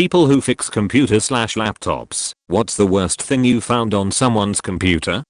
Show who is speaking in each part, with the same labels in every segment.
Speaker 1: People who fix computers/laptops. What's the worst thing you found on someone's computer?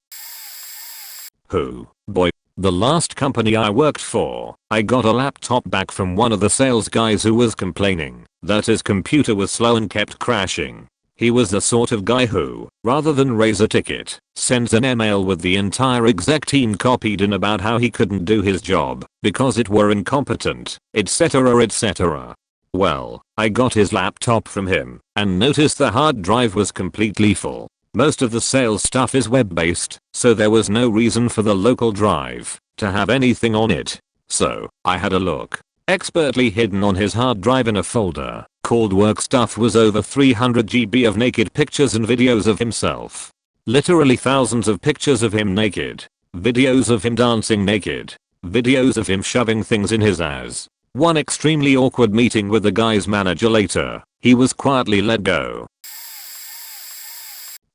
Speaker 1: Boy. The last company I worked for, I got a laptop back from one of the sales guys who was complaining that his computer was slow and kept crashing. He was the sort of guy who, rather than raise a ticket, sends an email with the entire exec team copied in about how he couldn't do his job because it were incompetent, etc. Well, I got his laptop from him and noticed the hard drive was completely full. Most of the sales stuff is web-based, so there was no reason for the local drive to have anything on it. So, I had a look. Expertly hidden on his hard drive in a folder called work stuff was over 300 GB of naked pictures and videos of himself. Literally thousands of pictures of him naked. Videos of him dancing naked. Videos of him shoving things in his ass. One extremely awkward meeting with the guy's manager later. He was quietly let go.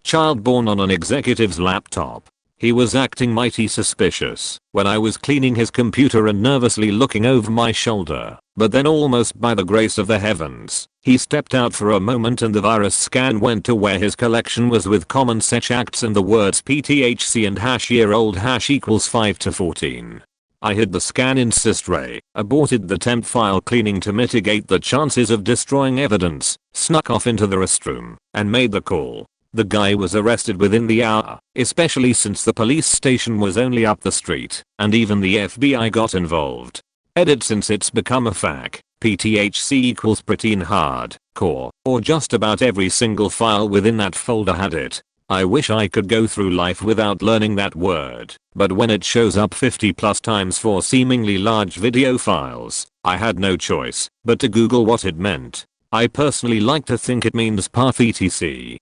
Speaker 1: Child born on an executive's laptop. He was acting mighty suspicious when I was cleaning his computer and nervously looking over my shoulder, but then almost by the grace of the heavens, he stepped out for a moment and the virus scan went to where his collection was with common search acts and the words PTHC and #year-old == 5 to 14. I hid the scan in Systray, aborted the temp file cleaning to mitigate the chances of destroying evidence, snuck off into the restroom, and made the call. The guy was arrested within the hour, especially since the police station was only up the street, and even the FBI got involved. Edit since it's become a fact, PTHC = pretty in hardcore, or just about every single file within that folder had it. I wish I could go through life without learning that word, but when it shows up 50+ times for seemingly large video files, I had no choice but to Google what it meant. I personally like to think it means path etc.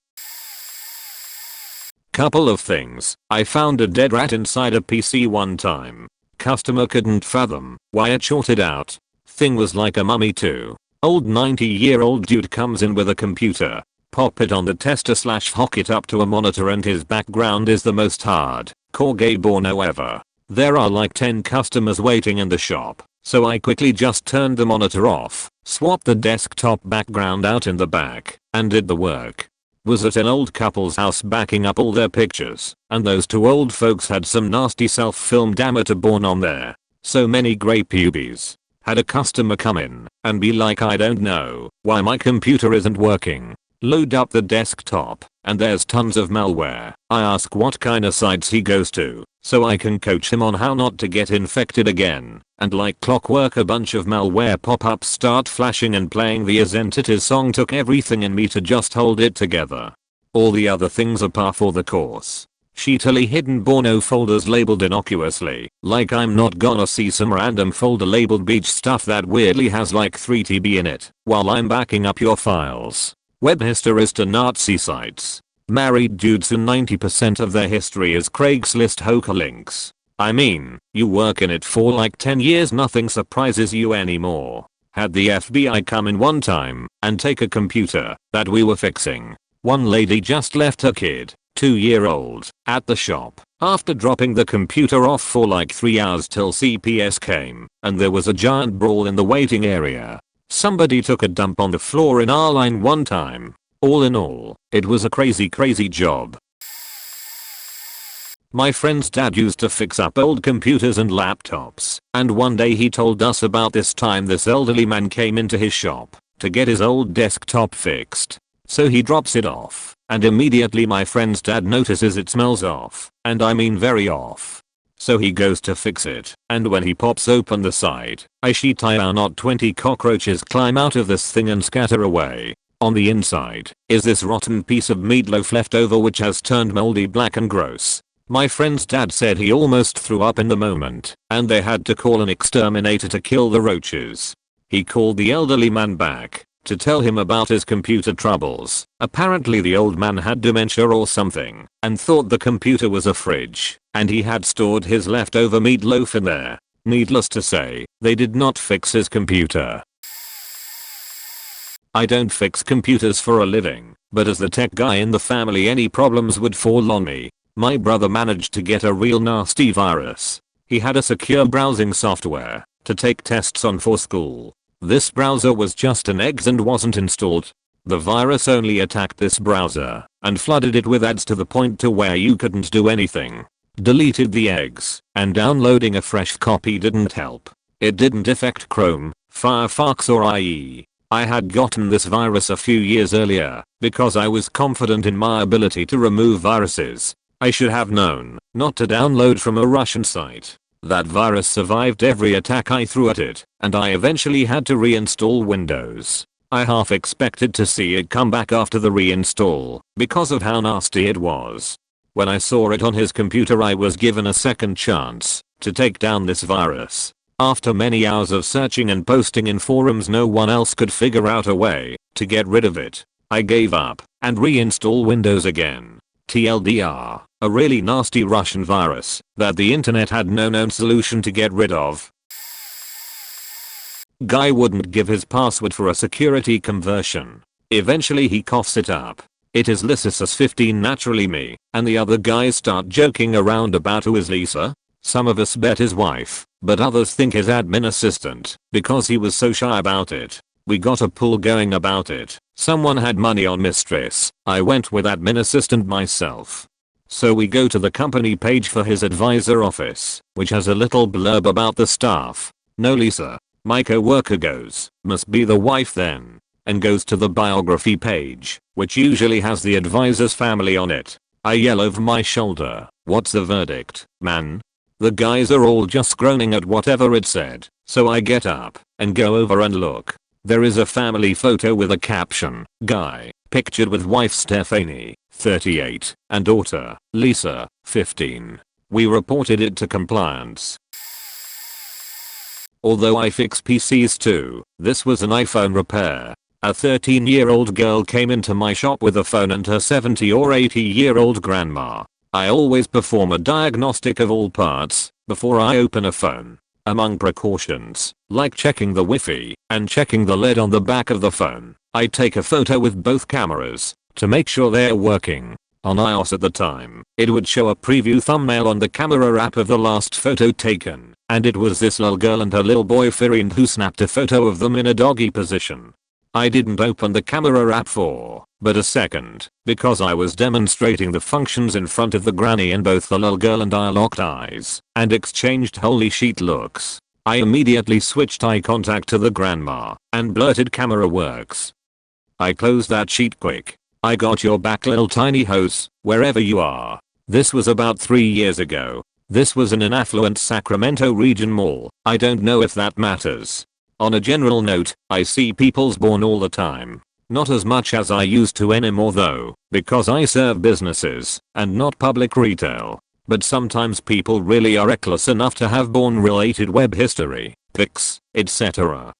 Speaker 1: Couple of things. I found a dead rat inside a PC one time. Customer couldn't fathom why it shorted out. Thing was like a mummy too. Old 90-year-old dude comes in with a computer. Pop it on the tester/hook it up to a monitor and his background is the most hardcore gay porno ever. There are like 10 customers waiting in the shop, so I quickly just turned the monitor off, swapped the desktop background out in the back, and did the work. Was at an old couple's house backing up all their pictures, and those two old folks had some nasty self-filmed amateur porn on there. So many grey pubes. Had a customer come in and be like, I don't know why my computer isn't working. Load up the desktop, and there's tons of malware. I ask what kind of sites he goes to, so I can coach him on how not to get infected again. And like clockwork a bunch of malware pop-ups start flashing and playing the As Entities song. Took everything in me to just hold it together. All the other things are par for the course. Sheetily hidden porno folders labeled innocuously, like I'm not gonna see some random folder labeled beach stuff that weirdly has like 3 TB in it while I'm backing up your files. Web histories to Nazi sites. Married dudes who 90% of their history is Craigslist hooker links. I mean, you work in it for like 10 years, nothing surprises you anymore. Had the FBI come in one time and take a computer that we were fixing. One lady just left her kid, 2-year-old, at the shop after dropping the computer off for like 3 hours till CPS came, and there was a giant brawl in the waiting area. Somebody took a dump on the floor in our line one time. All in all, it was a crazy job. My friend's dad used to fix up old computers and laptops, and one day he told us about this time this elderly man came into his shop to get his old desktop fixed. So he drops it off, and immediately my friend's dad notices it smells off, and I mean very off. So he goes to fix it, and when he pops open the side, I shit I not 20 cockroaches climb out of this thing and scatter away. On the inside is this rotten piece of meatloaf left over which has turned moldy black and gross. My friend's dad said he almost threw up in the moment, and they had to call an exterminator to kill the roaches. He called the elderly man back to tell him about his computer troubles. Apparently the old man had dementia or something and thought the computer was a fridge, and he had stored his leftover meatloaf in there. Needless to say, they did not fix his computer. I don't fix computers for a living, but as the tech guy in the family any problems would fall on me. My brother managed to get a real nasty virus. He had a secure browsing software to take tests on for school. This browser was just an eggs and wasn't installed. The virus only attacked this browser and flooded it with ads to the point to where you couldn't do anything. Deleted the eggs, and downloading a fresh copy didn't help. It didn't affect Chrome, Firefox or IE. I had gotten this virus a few years earlier because I was confident in my ability to remove viruses. I should have known not to download from a Russian site. That virus survived every attack I threw at it, and I eventually had to reinstall Windows. I half expected to see it come back after the reinstall because of how nasty it was. When I saw it on his computer, I was given a second chance to take down this virus. After many hours of searching and posting in forums, no one else could figure out a way to get rid of it. I gave up and reinstalled Windows again. TLDR, a really nasty Russian virus that the internet had no known solution to get rid of. Guy wouldn't give his password for a security conversion. Eventually he coughs it up. It is Lysis15, naturally me, and the other guys start joking around about who is Lisa. Some of us bet his wife, but others think his admin assistant, because he was so shy about it. We got a pool going about it. Someone had money on mistress. I went with admin assistant myself. So we go to the company page for his advisor office, which has a little blurb about the staff. No Lisa. My co-worker goes, must be the wife then, and goes to the biography page, which usually has the advisor's family on it. I yell over my shoulder, what's the verdict, man? The guys are all just groaning at whatever it said, so I get up and go over and look. There is a family photo with a caption, Guy, pictured with wife Stephanie, 38, and daughter, Lisa, 15. We reported it to compliance. Although I fix PCs too, this was an iPhone repair. A 13-year-old girl came into my shop with a phone and her 70 or 80-year-old grandma. I always perform a diagnostic of all parts before I open a phone. Among precautions, like checking the Wi-Fi and checking the LED on the back of the phone, I take a photo with both cameras to make sure they're working. On iOS at the time, it would show a preview thumbnail on the camera app of the last photo taken, and it was this little girl and her little boy Firind who snapped a photo of them in a doggy position. I didn't open the camera app for but a second, because I was demonstrating the functions in front of the granny, and both the little girl and I locked eyes and exchanged holy shit looks. I immediately switched eye contact to the grandma and blurted, camera works. I closed that sheet quick. I got your back, little tiny house, wherever you are. This was about 3 years ago. This was in an affluent Sacramento region mall. I don't know if that matters. On a general note, I see people's born all the time. Not as much as I used to anymore though, because I serve businesses and not public retail. But sometimes people really are reckless enough to have born related web history, pics, etc.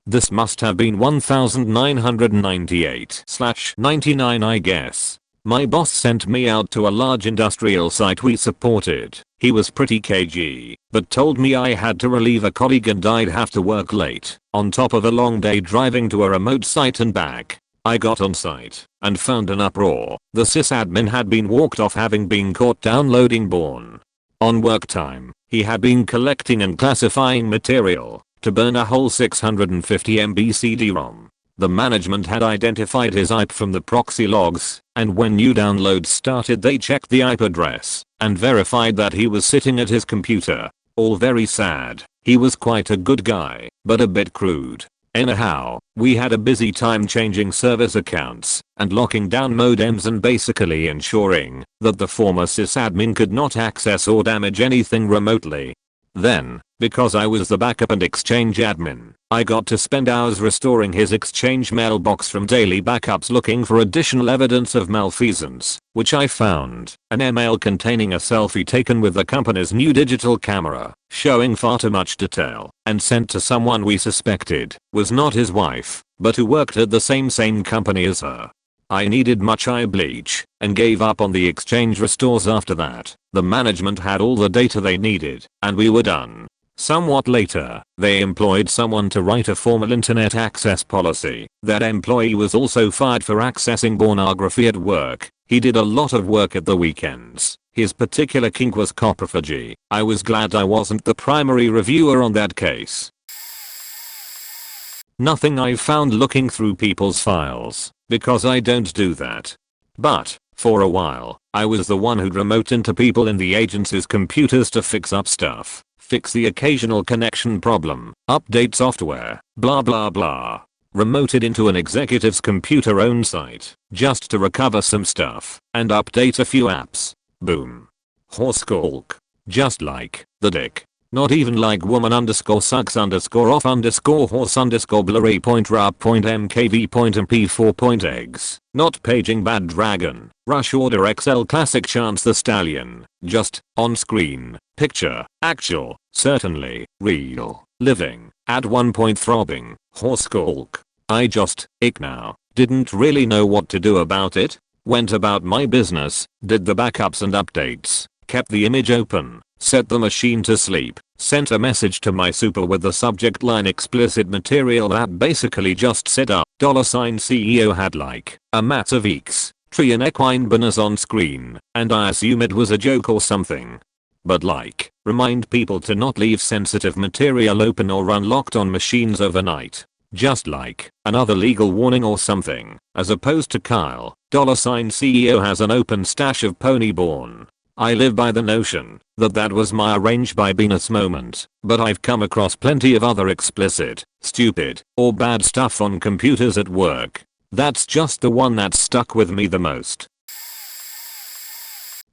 Speaker 1: This must have been 1998/99, I guess. My boss sent me out to a large industrial site we supported. He was pretty cagey, but told me I had to relieve a colleague and I'd have to work late, on top of a long day driving to a remote site and back. I got on site and found an uproar. The sysadmin had been walked off, having been caught downloading Bourne. On work time, he had been collecting and classifying material to burn a whole 650 MB CD-ROM. The management had identified his IP from the proxy logs, and when new downloads started they checked the IP address and verified that he was sitting at his computer. All very sad. He was quite a good guy, but a bit crude. Anyhow, we had a busy time changing service accounts and locking down modems and basically ensuring that the former sysadmin could not access or damage anything remotely. Then, because I was the backup and Exchange admin, I got to spend hours restoring his Exchange mailbox from daily backups, looking for additional evidence of malfeasance, which I found. An email containing a selfie taken with the company's new digital camera, showing far too much detail, and sent to someone we suspected was not his wife, but who worked at the same company as her. I needed much eye bleach and gave up on the Exchange restores after that. The management had all the data they needed and we were done. Somewhat later, they employed someone to write a formal internet access policy. That employee was also fired for accessing pornography at work. He did a lot of work at the weekends. His particular kink was coprophagy. I was glad I wasn't the primary reviewer on that case. Nothing I've found looking through people's files, because I don't do that. But, for a while, I was the one who'd remote into people in the agency's computers to fix up stuff, fix the occasional connection problem, update software, blah blah blah. Remoted into an executive's computer-owned site, just to recover some stuff, and update a few apps. Boom. Horse squawk. Just like, the dick. Not even like woman underscore sucks underscore off underscore horse underscore blurry point rap point mkv point mp4 point eggs. Not paging bad dragon. Rush order XL classic chance the stallion. Just, on screen, picture, actual, certainly, real, living, at one point throbbing, horse squawk. I just, ick now, didn't really know what to do about it. Went about my business, did the backups and updates, kept the image open, set the machine to sleep, sent a message to my super with the subject line explicit material that basically just said $CEO had like a mat of eeks, tree and equine bananas on screen, and I assume it was a joke or something. But like, remind people to not leave sensitive material open or unlocked on machines overnight. Just like, another legal warning or something, as opposed to Kyle, $CEO has an open stash of pony born. I live by the notion that was my arrange by Venus moment, but I've come across plenty of other explicit, stupid, or bad stuff on computers at work. That's just the one that stuck with me the most.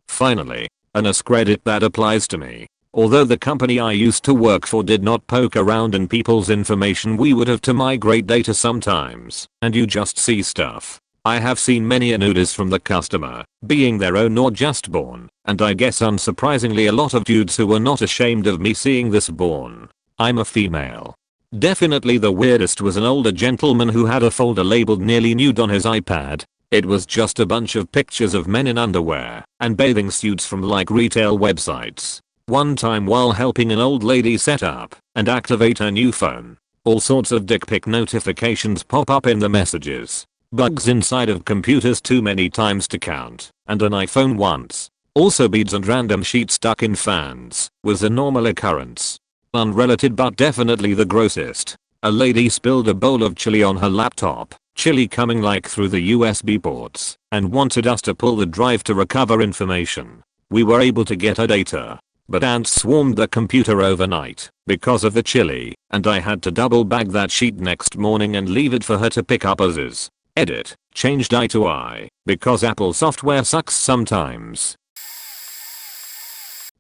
Speaker 1: Finally, an credit that applies to me. Although the company I used to work for did not poke around in people's information, we would have to migrate data sometimes, and you just see stuff. I have seen many nudes from the customer, being their own or just born, and I guess unsurprisingly a lot of dudes who were not ashamed of me seeing this born. I'm a female. Definitely the weirdest was an older gentleman who had a folder labeled nearly nude on his iPad. It was just a bunch of pictures of men in underwear and bathing suits from like retail websites. One time while helping an old lady set up and activate her new phone, all sorts of dick pic notifications pop up in the messages. Bugs inside of computers too many times to count, and an iPhone once. Also beads and random sheets stuck in fans was a normal occurrence. Unrelated but definitely the grossest. A lady spilled a bowl of chili on her laptop, chili coming like through the USB ports, and wanted us to pull the drive to recover information. We were able to get her data, but ants swarmed the computer overnight because of the chili, and I had to double bag that sheet next morning and leave it for her to pick up as is. Edit, changed I to I, because Apple software sucks sometimes.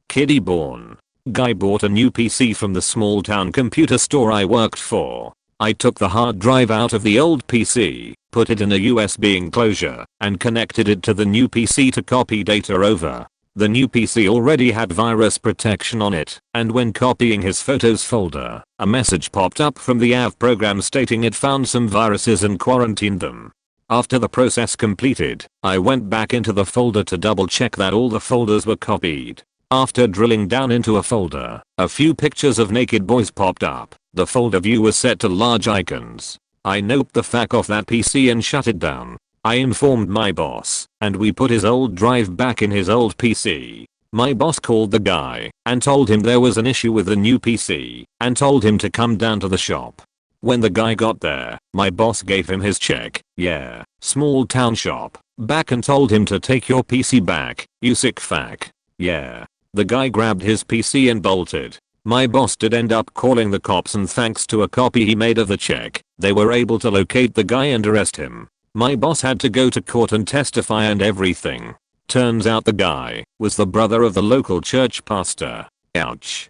Speaker 1: Kiddie born. Guy bought a new PC from the small town computer store I worked for. I took the hard drive out of the old PC, put it in a USB enclosure, and connected it to the new PC to copy data over. The new PC already had virus protection on it, and when copying his photos folder, a message popped up from the AV program stating it found some viruses and quarantined them. After the process completed, I went back into the folder to double check that all the folders were copied. After drilling down into a folder, a few pictures of naked boys popped up. The folder view was set to large icons. I noped the fuck off that PC and shut it down. I informed my boss, and we put his old drive back in his old PC. My boss called the guy and told him there was an issue with the new PC and told him to come down to the shop. When the guy got there, my boss gave him his check, yeah, small town shop, back and told him to take your PC back, you sick fuck. Yeah. The guy grabbed his PC and bolted. My boss did end up calling the cops, and thanks to a copy he made of the check, they were able to locate the guy and arrest him. My boss had to go to court and testify and everything. Turns out the guy was the brother of the local church pastor. Ouch.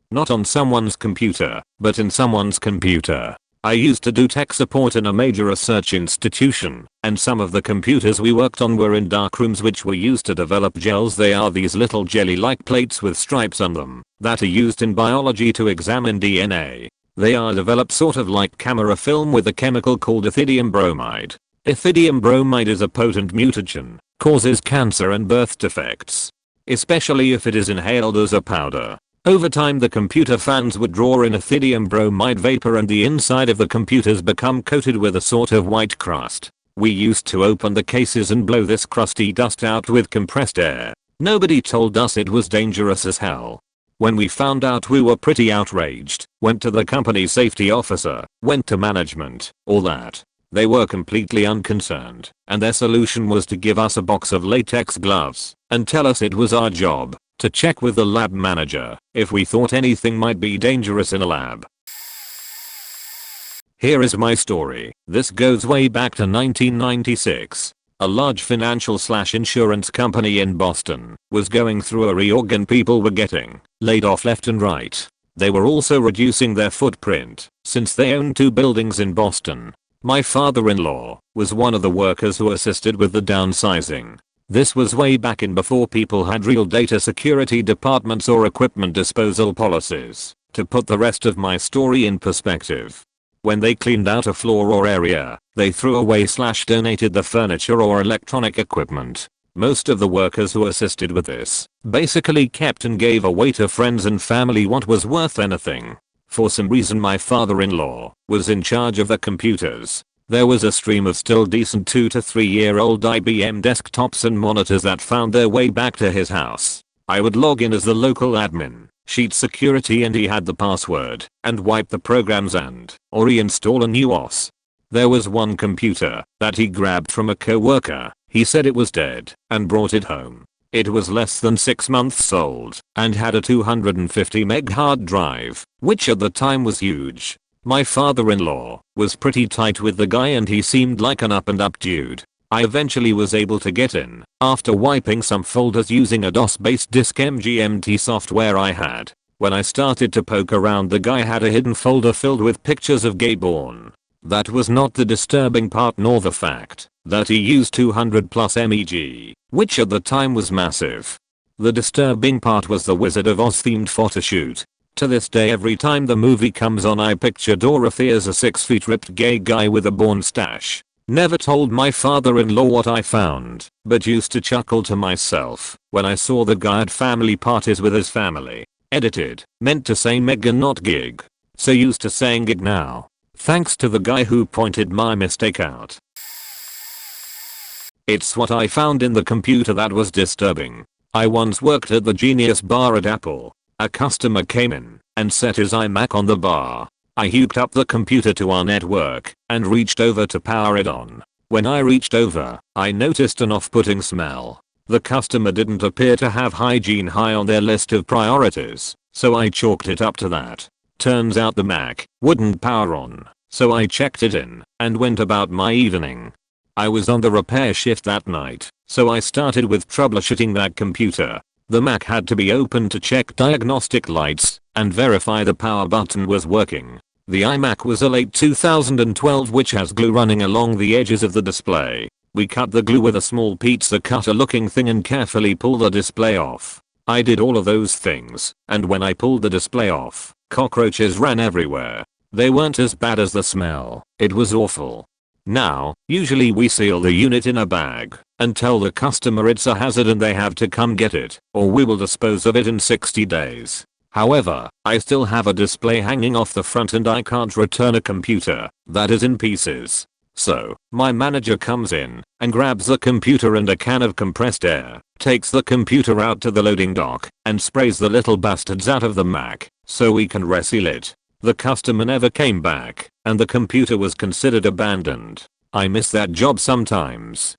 Speaker 1: Not on someone's computer, but in someone's computer. I used to do tech support in a major research institution, and some of the computers we worked on were in dark rooms which were used to develop gels. They are these little jelly-like plates with stripes on them that are used in biology to examine DNA. They are developed sort of like camera film with a chemical called ethidium bromide. Ethidium bromide is a potent mutagen, causes cancer and birth defects, especially if it is inhaled as a powder. Over time the computer fans would draw in ethidium bromide vapor and the inside of the computers become coated with a sort of white crust. We used to open the cases and blow this crusty dust out with compressed air. Nobody told us it was dangerous as hell. When we found out, we were pretty outraged, went to the company safety officer, went to management, all that. They were completely unconcerned, and their solution was to give us a box of latex gloves and tell us it was our job to check with the lab manager if we thought anything might be dangerous in a lab. Here is my story. This goes way back to 1996. A large financial/insurance company in Boston was going through a reorg and people were getting laid off left and right. They were also reducing their footprint since they own 2 buildings in Boston. My father-in-law was one of the workers who assisted with the downsizing. This was way back in before people had real data security departments or equipment disposal policies. To put the rest of my story in perspective, when they cleaned out a floor or area, they threw away/donated the furniture or electronic equipment. Most of the workers who assisted with this basically kept and gave away to friends and family what was worth anything. For some reason my father-in-law was in charge of the computers. There was a stream of still decent 2 to 3 year old IBM desktops and monitors that found their way back to his house. I would log in as the local admin, sheet security, and he had the password, and wipe the programs or reinstall a new OS. There was one computer that he grabbed from a coworker. He said it was dead and brought it home. It was less than 6 months old and had a 250 meg hard drive, which at the time was huge. My father-in-law was pretty tight with the guy and he seemed like an up and up dude. I eventually was able to get in after wiping some folders using a DOS-based disk MGMT software I had. When I started to poke around, the guy had a hidden folder filled with pictures of gay porn. That was not the disturbing part, nor the fact that he used 200 plus MEG, which at the time was massive. The disturbing part was the Wizard of Oz themed photo shoot. To this day, every time the movie comes on, I picture Dorothy as a 6 feet ripped gay guy with a porn stash. Never told my father-in-law what I found, but used to chuckle to myself when I saw the guy at family parties with his family. Edited, meant to say meg and not gig. So used to saying gig now. Thanks to the guy who pointed my mistake out. It's what I found in the computer that was disturbing. I once worked at the Genius Bar at Apple. A customer came in and set his iMac on the bar. I hooked up the computer to our network and reached over to power it on. When I reached over, I noticed an off-putting smell. The customer didn't appear to have hygiene high on their list of priorities, so I chalked it up to that. Turns out the Mac wouldn't power on, so I checked it in and went about my evening. I was on the repair shift that night, so I started with troubleshooting that computer. The Mac had to be opened to check diagnostic lights and verify the power button was working. The iMac was a late 2012 which has glue running along the edges of the display. We cut the glue with a small pizza cutter looking thing and carefully pull the display off. I did all of those things, and when I pulled the display off, cockroaches ran everywhere. They weren't as bad as the smell. It was awful. Now, usually we seal the unit in a bag and tell the customer it's a hazard and they have to come get it, or we will dispose of it in 60 days. However, I still have a display hanging off the front and I can't return a computer that is in pieces. So, my manager comes in and grabs the computer and a can of compressed air, takes the computer out to the loading dock, and sprays the little bastards out of the Mac so we can reseal it. The customer never came back, and the computer was considered abandoned. I miss that job sometimes.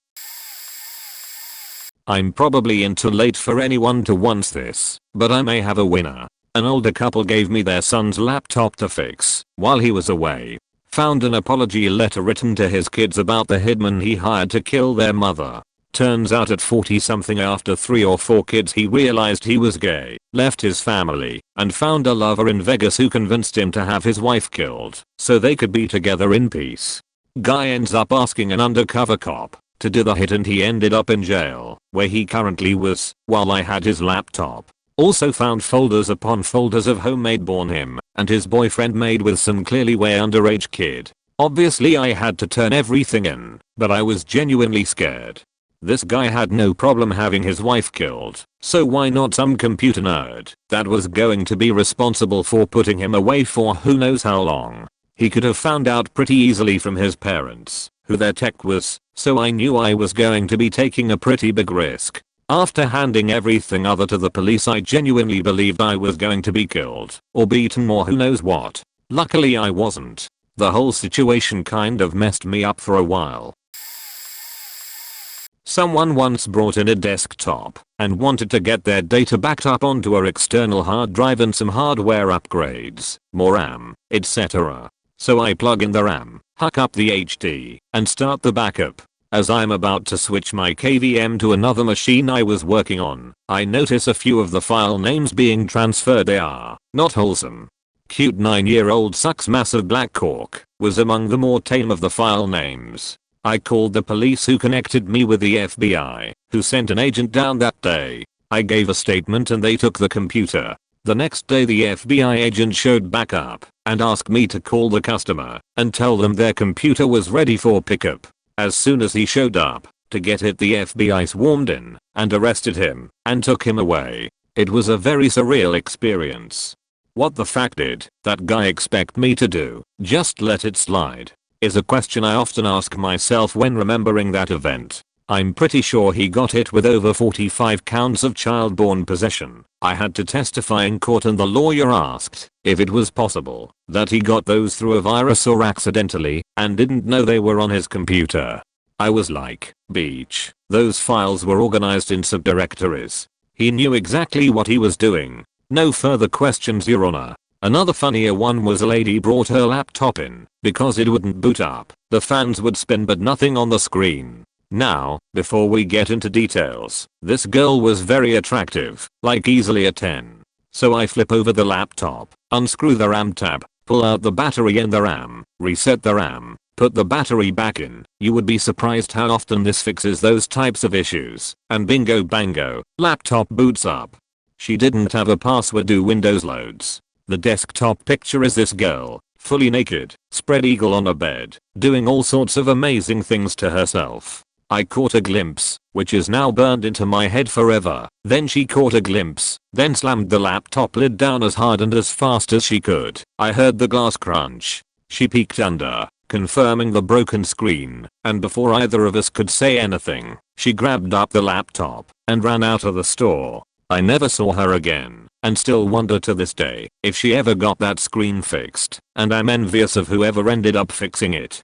Speaker 1: I'm probably in too late for anyone to want this, but I may have a winner. An older couple gave me their son's laptop to fix while he was away. Found an apology letter written to his kids about the hitman he hired to kill their mother. Turns out at 40 something, after 3 or 4 kids, he realized he was gay, left his family, and found a lover in Vegas who convinced him to have his wife killed so they could be together in peace. Guy ends up asking an undercover cop to do the hit and he ended up in jail, where he currently was, while I had his laptop. Also found folders upon folders of homemade porn him and his boyfriend made with some clearly way underage kid. Obviously I had to turn everything in, but I was genuinely scared. This guy had no problem having his wife killed, so why not some computer nerd that was going to be responsible for putting him away for who knows how long? He could have found out pretty easily from his parents who their tech was, so I knew I was going to be taking a pretty big risk. After handing everything other to the police, I genuinely believed I was going to be killed or beaten or who knows what. Luckily I wasn't. The whole situation kind of messed me up for a while. Someone once brought in a desktop and wanted to get their data backed up onto an external hard drive and some hardware upgrades, more RAM, etc. So I plug in the RAM, hook up the HD, and start the backup. As I'm about to switch my KVM to another machine I was working on, I notice a few of the file names being transferred. They are not wholesome. Cute 9-year-old sucks massive black cork was among the more tame of the file names. I called the police, who connected me with the FBI, who sent an agent down that day. I gave a statement and they took the computer. The next day the FBI agent showed back up and asked me to call the customer and tell them their computer was ready for pickup. As soon as he showed up, to get it, the FBI swarmed in and arrested him and took him away. It was a very surreal experience. What the fuck did that guy expect me to do? Just let it slide? Is a question I often ask myself when remembering that event. I'm pretty sure he got hit with over 45 counts of child-born possession. I had to testify in court and the lawyer asked if it was possible that he got those through a virus or accidentally and didn't know they were on his computer. I was like, beach, those files were organized in subdirectories. He knew exactly what he was doing. No further questions, Your Honor. Another funnier one was a lady brought her laptop in because it wouldn't boot up. The fans would spin but nothing on the screen. Now, before we get into details, this girl was very attractive, like easily a 10. So I flip over the laptop, unscrew the RAM tab, pull out the battery in the RAM, reset the RAM, put the battery back in. You would be surprised how often this fixes those types of issues. And bingo bango, laptop boots up. She didn't have a password. Do Windows loads. The desktop picture is this girl, fully naked, spread eagle on a bed, doing all sorts of amazing things to herself. I caught a glimpse, which is now burned into my head forever. Then she caught a glimpse, then slammed the laptop lid down as hard and as fast as she could. I heard the glass crunch. She peeked under, confirming the broken screen, and before either of us could say anything, she grabbed up the laptop and ran out of the store. I never saw her again, and still wonder to this day if she ever got that screen fixed, and I'm envious of whoever ended up fixing it.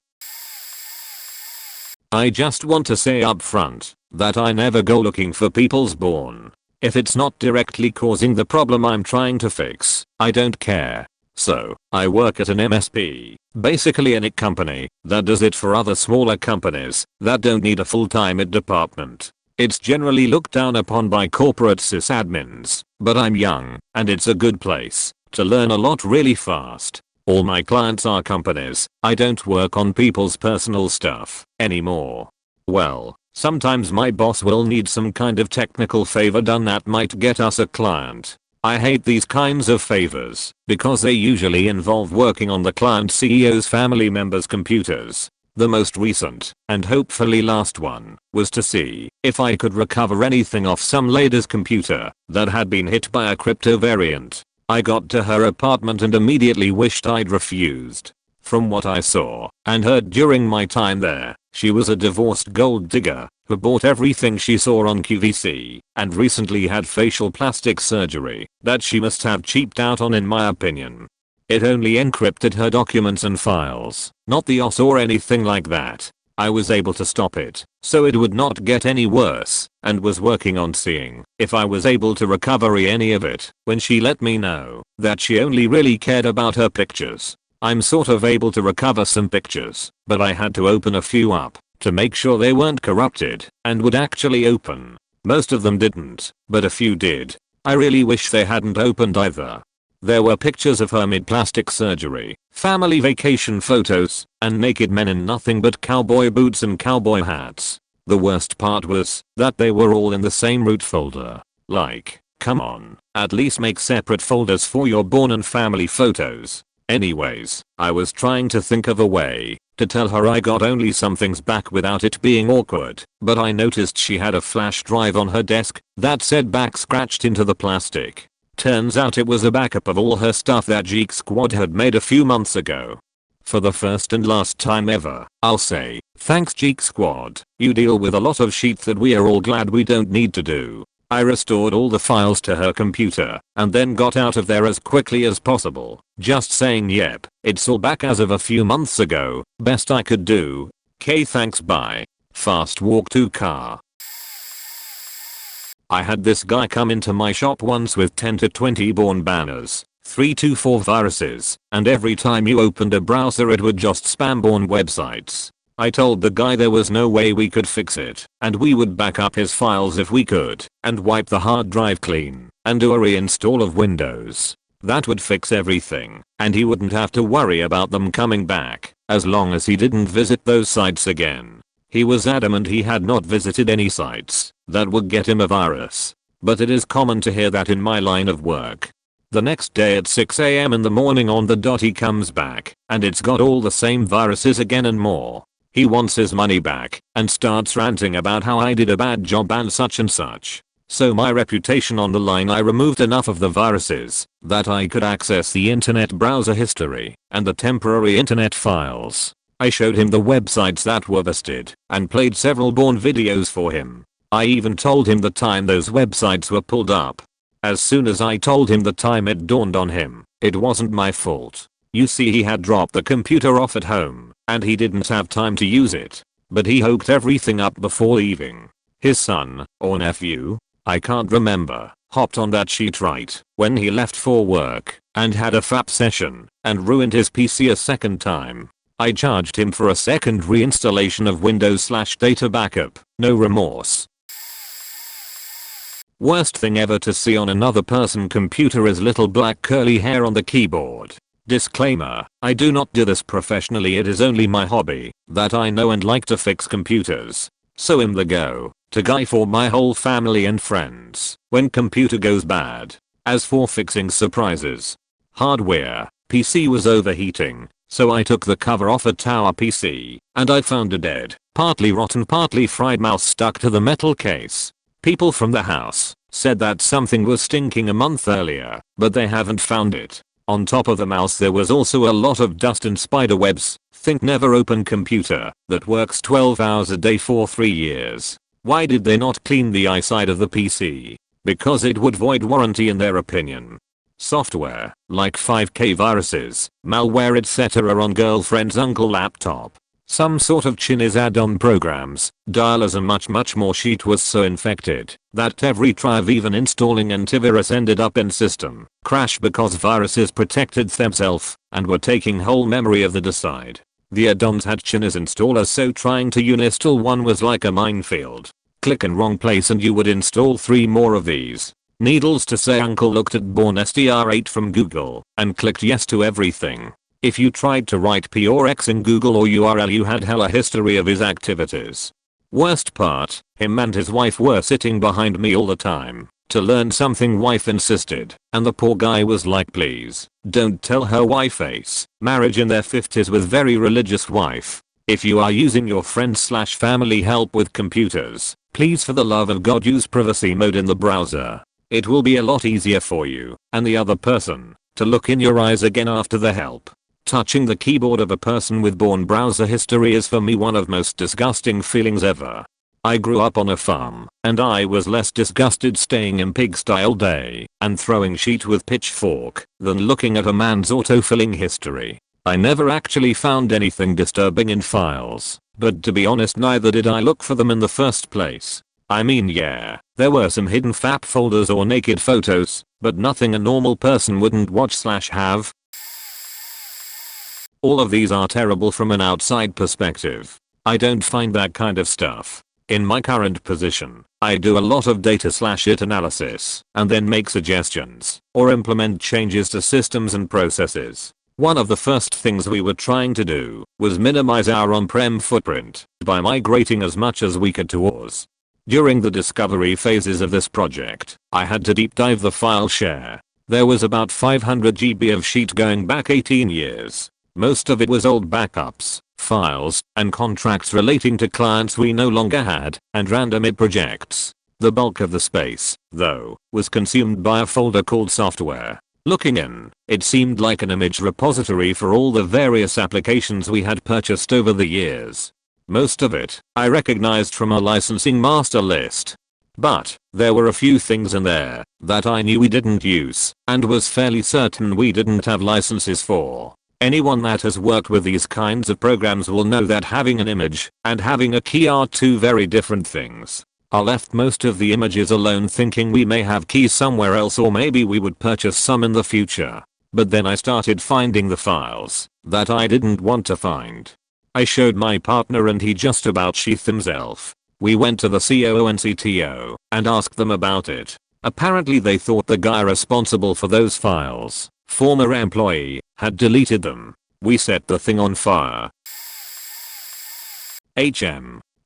Speaker 1: I just want to say up front that I never go looking for people's porn. If it's not directly causing the problem I'm trying to fix, I don't care. So, I work at an MSP, basically an IT company that does it for other smaller companies that don't need a full-time IT department. It's generally looked down upon by corporate sysadmins, but I'm young, and it's a good place to learn a lot really fast. All my clients are companies. I don't work on people's personal stuff anymore. Well, sometimes my boss will need some kind of technical favor done that might get us a client. I hate these kinds of favors because they usually involve working on the client CEO's family members' computers. The most recent, and hopefully last one, was to see if I could recover anything off some lady's computer that had been hit by a crypto variant. I got to her apartment and immediately wished I'd refused. From what I saw and heard during my time there, she was a divorced gold digger who bought everything she saw on QVC and recently had facial plastic surgery that she must have cheaped out on, in my opinion. It only encrypted her documents and files, not the OS or anything like that. I was able to stop it so it would not get any worse and was working on seeing if I was able to recover any of it when she let me know that she only really cared about her pictures. I'm sort of able to recover some pictures, but I had to open a few up to make sure they weren't corrupted and would actually open. Most of them didn't, but a few did. I really wish they hadn't opened either. There were pictures of her mid-plastic surgery, family vacation photos, and naked men in nothing but cowboy boots and cowboy hats. The worst part was that they were all in the same root folder. Like, come on, at least make separate folders for your born and family photos. Anyways, I was trying to think of a way to tell her I got only some things back without it being awkward, but I noticed she had a flash drive on her desk that said back scratched into the plastic. Turns out it was a backup of all her stuff that Geek Squad had made a few months ago. For the first and last time ever, I'll say, thanks Geek Squad, you deal with a lot of shit that we are all glad we don't need to do. I restored all the files to her computer and then got out of there as quickly as possible. Just saying, yep, it's all back as of a few months ago. Best I could do. K thanks, bye. Fast walk to car. I had this guy come into my shop once with 10 to 20 born banners, 3 to 4 viruses, and every time you opened a browser it would just spam born websites. I told the guy there was no way we could fix it, and we would back up his files if we could, and wipe the hard drive clean, and do a reinstall of Windows. That would fix everything, and he wouldn't have to worry about them coming back, as long as he didn't visit those sites again. He was adamant he had not visited any sites that would get him a virus. But it is common to hear that in my line of work. The next day at 6 AM in the morning on the dot he comes back, and it's got all the same viruses again and more. He wants his money back, and starts ranting about how I did a bad job and such. So my reputation on the line, I removed enough of the viruses that I could access the internet browser history and the temporary internet files. I showed him the websites that were busted and played several born videos for him. I even told him the time those websites were pulled up. As soon as I told him the time, it dawned on him, it wasn't my fault. You see, he had dropped the computer off at home, and he didn't have time to use it. But he hooked everything up before leaving. His son, or nephew, I can't remember, hopped on that sheet right when he left for work, and had a FAP session, and ruined his PC a second time. I charged him for a second reinstallation of Windows/data backup, no remorse. Worst thing ever to see on another person's computer is little black curly hair on the keyboard. Disclaimer, I do not do this professionally, it is only my hobby that I know and like to fix computers. So in the go to guy for my whole family and friends when computer goes bad. As for fixing surprises, hardware, PC was overheating, so I took the cover off a tower PC and I found a dead, partly rotten, partly fried mouse stuck to the metal case. People from the house said that something was stinking a month earlier, but they haven't found it. On top of the mouse there was also a lot of dust and spider webs. Think never open computer that works 12 hours a day for 3 years. Why did they not clean the inside of the PC? Because it would void warranty in their opinion. Software, like 5K viruses, malware etc. on girlfriend's uncle laptop. Some sort of Chinese add-on programs, dialers and much more. Sheet was so infected that every try of even installing antivirus ended up in system crash because viruses protected themselves and were taking whole memory of the decide. The add-ons had Chinese installers, so trying to uninstall one was like a minefield. Click in wrong place and you would install 3 more of these. Needless to say, uncle looked at Born SDR8 from Google and clicked yes to everything. If you tried to write P or X in Google or URL, you had hella history of his activities. Worst part, him and his wife were sitting behind me all the time to learn something wife insisted, and the poor guy was like, please don't tell her wife ace. Marriage in their 50s with very religious wife. If you are using your friends/family help with computers, please for the love of God use privacy mode in the browser. It will be a lot easier for you and the other person to look in your eyes again after the help. Touching the keyboard of a person with born browser history is for me one of most disgusting feelings ever. I grew up on a farm, and I was less disgusted staying in pigsty all day and throwing shit with pitchfork than looking at a man's autofilling history. I never actually found anything disturbing in files, but to be honest neither did I look for them in the first place. I mean, yeah, there were some hidden FAP folders or naked photos, but nothing a normal person wouldn't watch/have. All of these are terrible from an outside perspective. I don't find that kind of stuff. In my current position, I do a lot of data/it analysis and then make suggestions or implement changes to systems and processes. One of the first things we were trying to do was minimize our on-prem footprint by migrating as much as we could to Oz. During the discovery phases of this project, I had to deep dive the file share. There was about 500 GB of sheet going back 18 years. Most of it was old backups, files, and contracts relating to clients we no longer had, and random projects. The bulk of the space, though, was consumed by a folder called software. Looking in, it seemed like an image repository for all the various applications we had purchased over the years. Most of it, I recognized from our licensing master list. But, there were a few things in there that I knew we didn't use and was fairly certain we didn't have licenses for. Anyone that has worked with these kinds of programs will know that having an image and having a key are two very different things. I left most of the images alone thinking we may have keys somewhere else or maybe we would purchase some in the future. But then I started finding the files that I didn't want to find. I showed my partner and he just about sheathed himself. We went to the COO and CTO and asked them about it. Apparently they thought the guy responsible for those files, former employee, had deleted them. We set the thing on fire.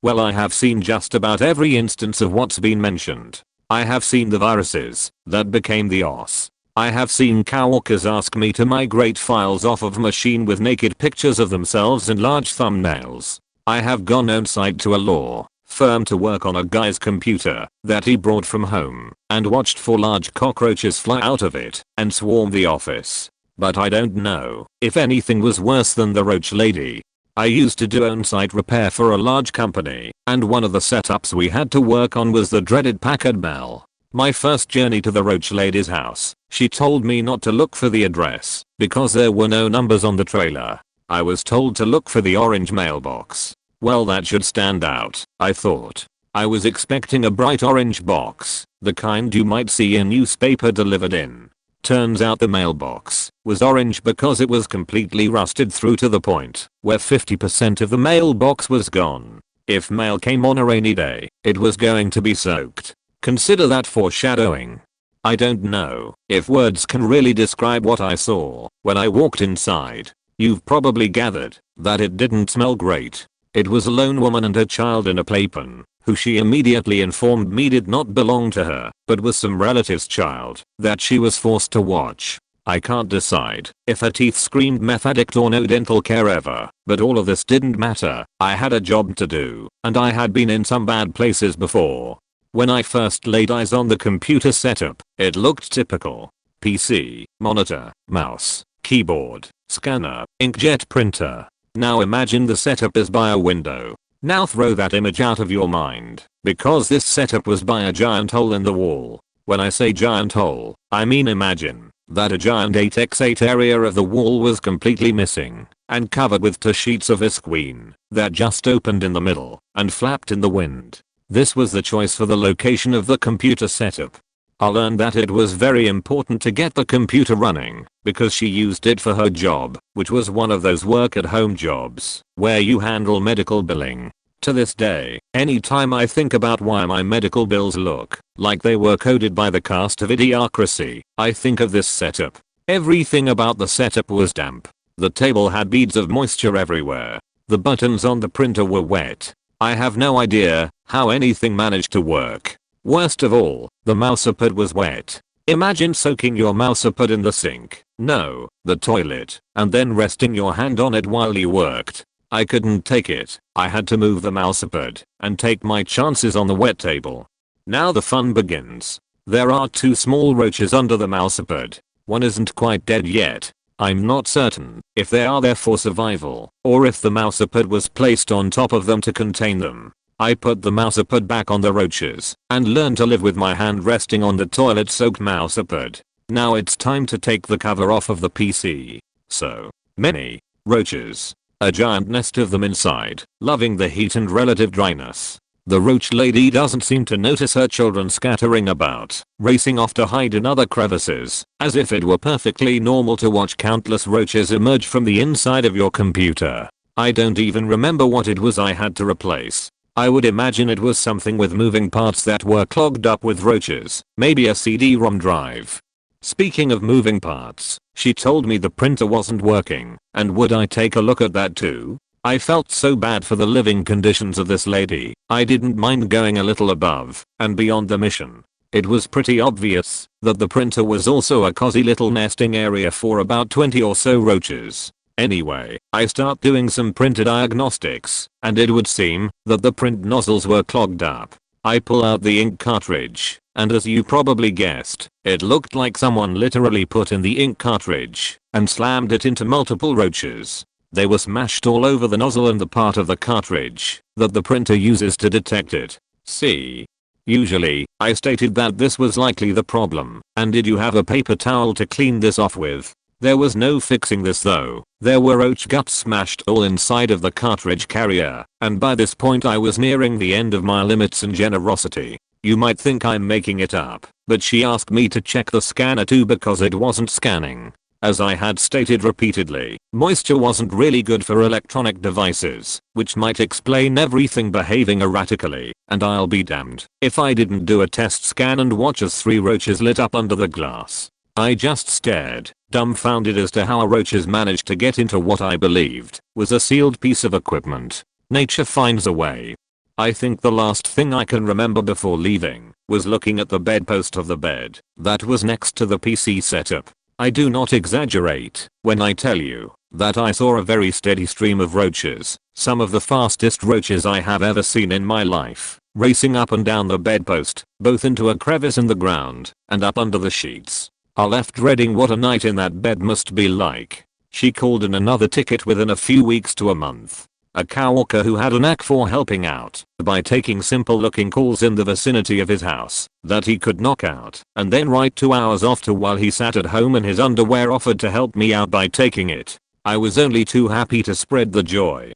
Speaker 1: Well, I have seen just about every instance of what's been mentioned. I have seen the viruses that became the OS. I have seen coworkers ask me to migrate files off of a machine with naked pictures of themselves and large thumbnails. I have gone on site to a law firm to work on a guy's computer that he brought from home and watched 4 large cockroaches fly out of it and swarm the office. But I don't know if anything was worse than the roach lady. I used to do on-site repair for a large company, and one of the setups we had to work on was the dreaded Packard Bell. My first journey to the roach lady's house, she told me not to look for the address because there were no numbers on the trailer. I was told to look for the orange mailbox. Well, that should stand out, I thought. I was expecting a bright orange box, the kind you might see in newspaper delivered in. Turns out the mailbox was orange because it was completely rusted through to the point where 50% of the mailbox was gone. If mail came on a rainy day, it was going to be soaked. Consider that foreshadowing. I don't know if words can really describe what I saw when I walked inside. You've probably gathered that it didn't smell great. It was a lone woman and her child in a playpen, who she immediately informed me did not belong to her, but was some relative's child that she was forced to watch. I can't decide if her teeth screamed meth addict or no dental care ever, but all of this didn't matter. I had a job to do, and I had been in some bad places before. When I first laid eyes on the computer setup, it looked typical. PC, monitor, mouse, keyboard, scanner, inkjet printer. Now imagine the setup is by a window. Now throw that image out of your mind, because this setup was by a giant hole in the wall. When I say giant hole, I mean imagine that a giant 8x8 area of the wall was completely missing and covered with 2 sheets of visqueen that just opened in the middle and flapped in the wind. This was the choice for the location of the computer setup. I learned that it was very important to get the computer running because she used it for her job, which was one of those work-at-home jobs where you handle medical billing. To this day, anytime I think about why my medical bills look like they were coded by the cast of Idiocracy, I think of this setup. Everything about the setup was damp. The table had beads of moisture everywhere. The buttons on the printer were wet. I have no idea how anything managed to work. Worst of all, the mousepad was wet. Imagine soaking your mousepad in the sink, no, the toilet, and then resting your hand on it while you worked. I couldn't take it. I had to move the mousepad and take my chances on the wet table. Now the fun begins. There are 2 small roaches under the mousepad. One isn't quite dead yet. I'm not certain if they are there for survival or if the mousepad was placed on top of them to contain them. I put the mousepad back on the roaches and learned to live with my hand resting on the toilet soaked mousepad. Now it's time to take the cover off of the PC. So many roaches. A giant nest of them inside, loving the heat and relative dryness. The roach lady doesn't seem to notice her children scattering about, racing off to hide in other crevices, as if it were perfectly normal to watch countless roaches emerge from the inside of your computer. I don't even remember what it was I had to replace. I would imagine it was something with moving parts that were clogged up with roaches, maybe a CD-ROM drive. Speaking of moving parts, she told me the printer wasn't working, and would I take a look at that too? I felt so bad for the living conditions of this lady. I didn't mind going a little above and beyond the mission. It was pretty obvious that the printer was also a cozy little nesting area for about 20 or so roaches. Anyway, I start doing some printer diagnostics, and it would seem that the print nozzles were clogged up. I pull out the ink cartridge and as you probably guessed, it looked like someone literally put in the ink cartridge and slammed it into multiple roaches. They were smashed all over the nozzle and the part of the cartridge that the printer uses to detect it. See? Usually, I stated that this was likely the problem, and did you have a paper towel to clean this off with? There was no fixing this though. There were roach guts smashed all inside of the cartridge carrier, and by this point I was nearing the end of my limits and generosity. You might think I'm making it up, but she asked me to check the scanner too because it wasn't scanning. As I had stated repeatedly, moisture wasn't really good for electronic devices, which might explain everything behaving erratically, and I'll be damned if I didn't do a test scan and watch as 3 roaches lit up under the glass. I just stared, dumbfounded as to how roaches managed to get into what I believed was a sealed piece of equipment. Nature finds a way. I think the last thing I can remember before leaving was looking at the bedpost of the bed that was next to the PC setup. I do not exaggerate when I tell you that I saw a very steady stream of roaches, some of the fastest roaches I have ever seen in my life, racing up and down the bedpost, both into a crevice in the ground and up under the sheets. I left dreading what a night in that bed must be like. She called in another ticket within a few weeks to a month. A coworker who had a knack for helping out by taking simple looking calls in the vicinity of his house that he could knock out and then write 2 hours after while he sat at home in his underwear offered to help me out by taking it. I was only too happy to spread the joy.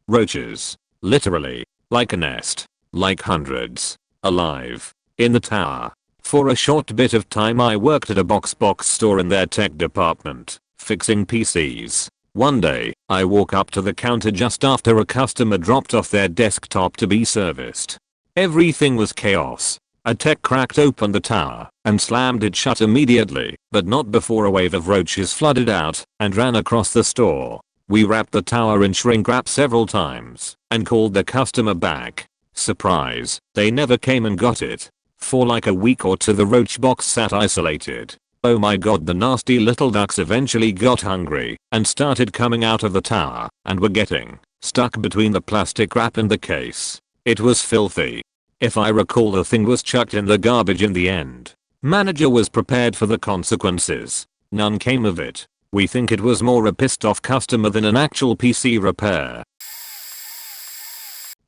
Speaker 1: Roaches. Literally. Like a nest. Like hundreds. Alive. In the tower. For a short bit of time I worked at a box store in their tech department, fixing PCs. One day, I walk up to the counter just after a customer dropped off their desktop to be serviced. Everything was chaos. A tech cracked open the tower and slammed it shut immediately, but not before a wave of roaches flooded out and ran across the store. We wrapped the tower in shrink wrap several times and called the customer back. Surprise, they never came and got it. For like a week or two the roach box sat isolated. Oh my god, the nasty little ducks eventually got hungry and started coming out of the tower and were getting stuck between the plastic wrap and the case. It was filthy. If I recall, the thing was chucked in the garbage in the end. Manager was prepared for the consequences. None came of it. We think it was more a pissed off customer than an actual PC repair.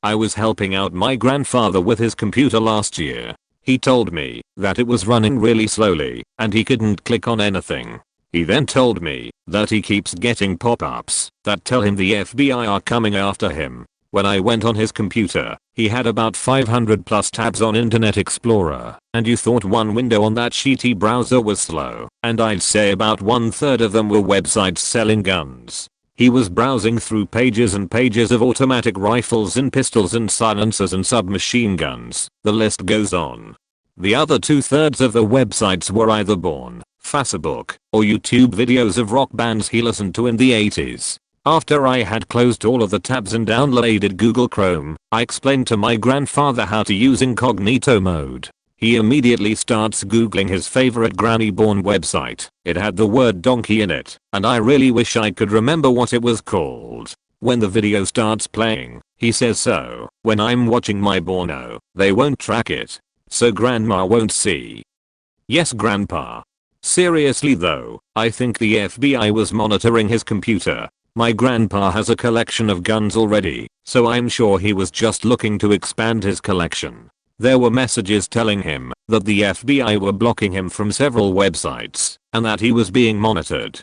Speaker 1: I was helping out my grandfather with his computer last year. He told me that it was running really slowly and he couldn't click on anything. He then told me that he keeps getting pop-ups that tell him the FBI are coming after him. When I went on his computer, he had about 500 plus tabs on Internet Explorer, and you thought one window on that shitty browser was slow, and I'd say about 1/3 of them were websites selling guns. He was browsing through pages and pages of automatic rifles and pistols and silencers and submachine guns. The list goes on. The other 2/3 of the websites were either Born, Facebook, or YouTube videos of rock bands he listened to in the 80s. After I had closed all of the tabs and downloaded Google Chrome, I explained to my grandfather how to use incognito mode. He immediately starts googling his favorite Granny Born website. It had the word donkey in it, and I really wish I could remember what it was called. When the video starts playing, he says, so when I'm watching my Borno, they won't track it. So grandma won't see. Yes, grandpa. Seriously though, I think the FBI was monitoring his computer. My grandpa has a collection of guns already, so I'm sure he was just looking to expand his collection. There were messages telling him that the FBI were blocking him from several websites and that he was being monitored.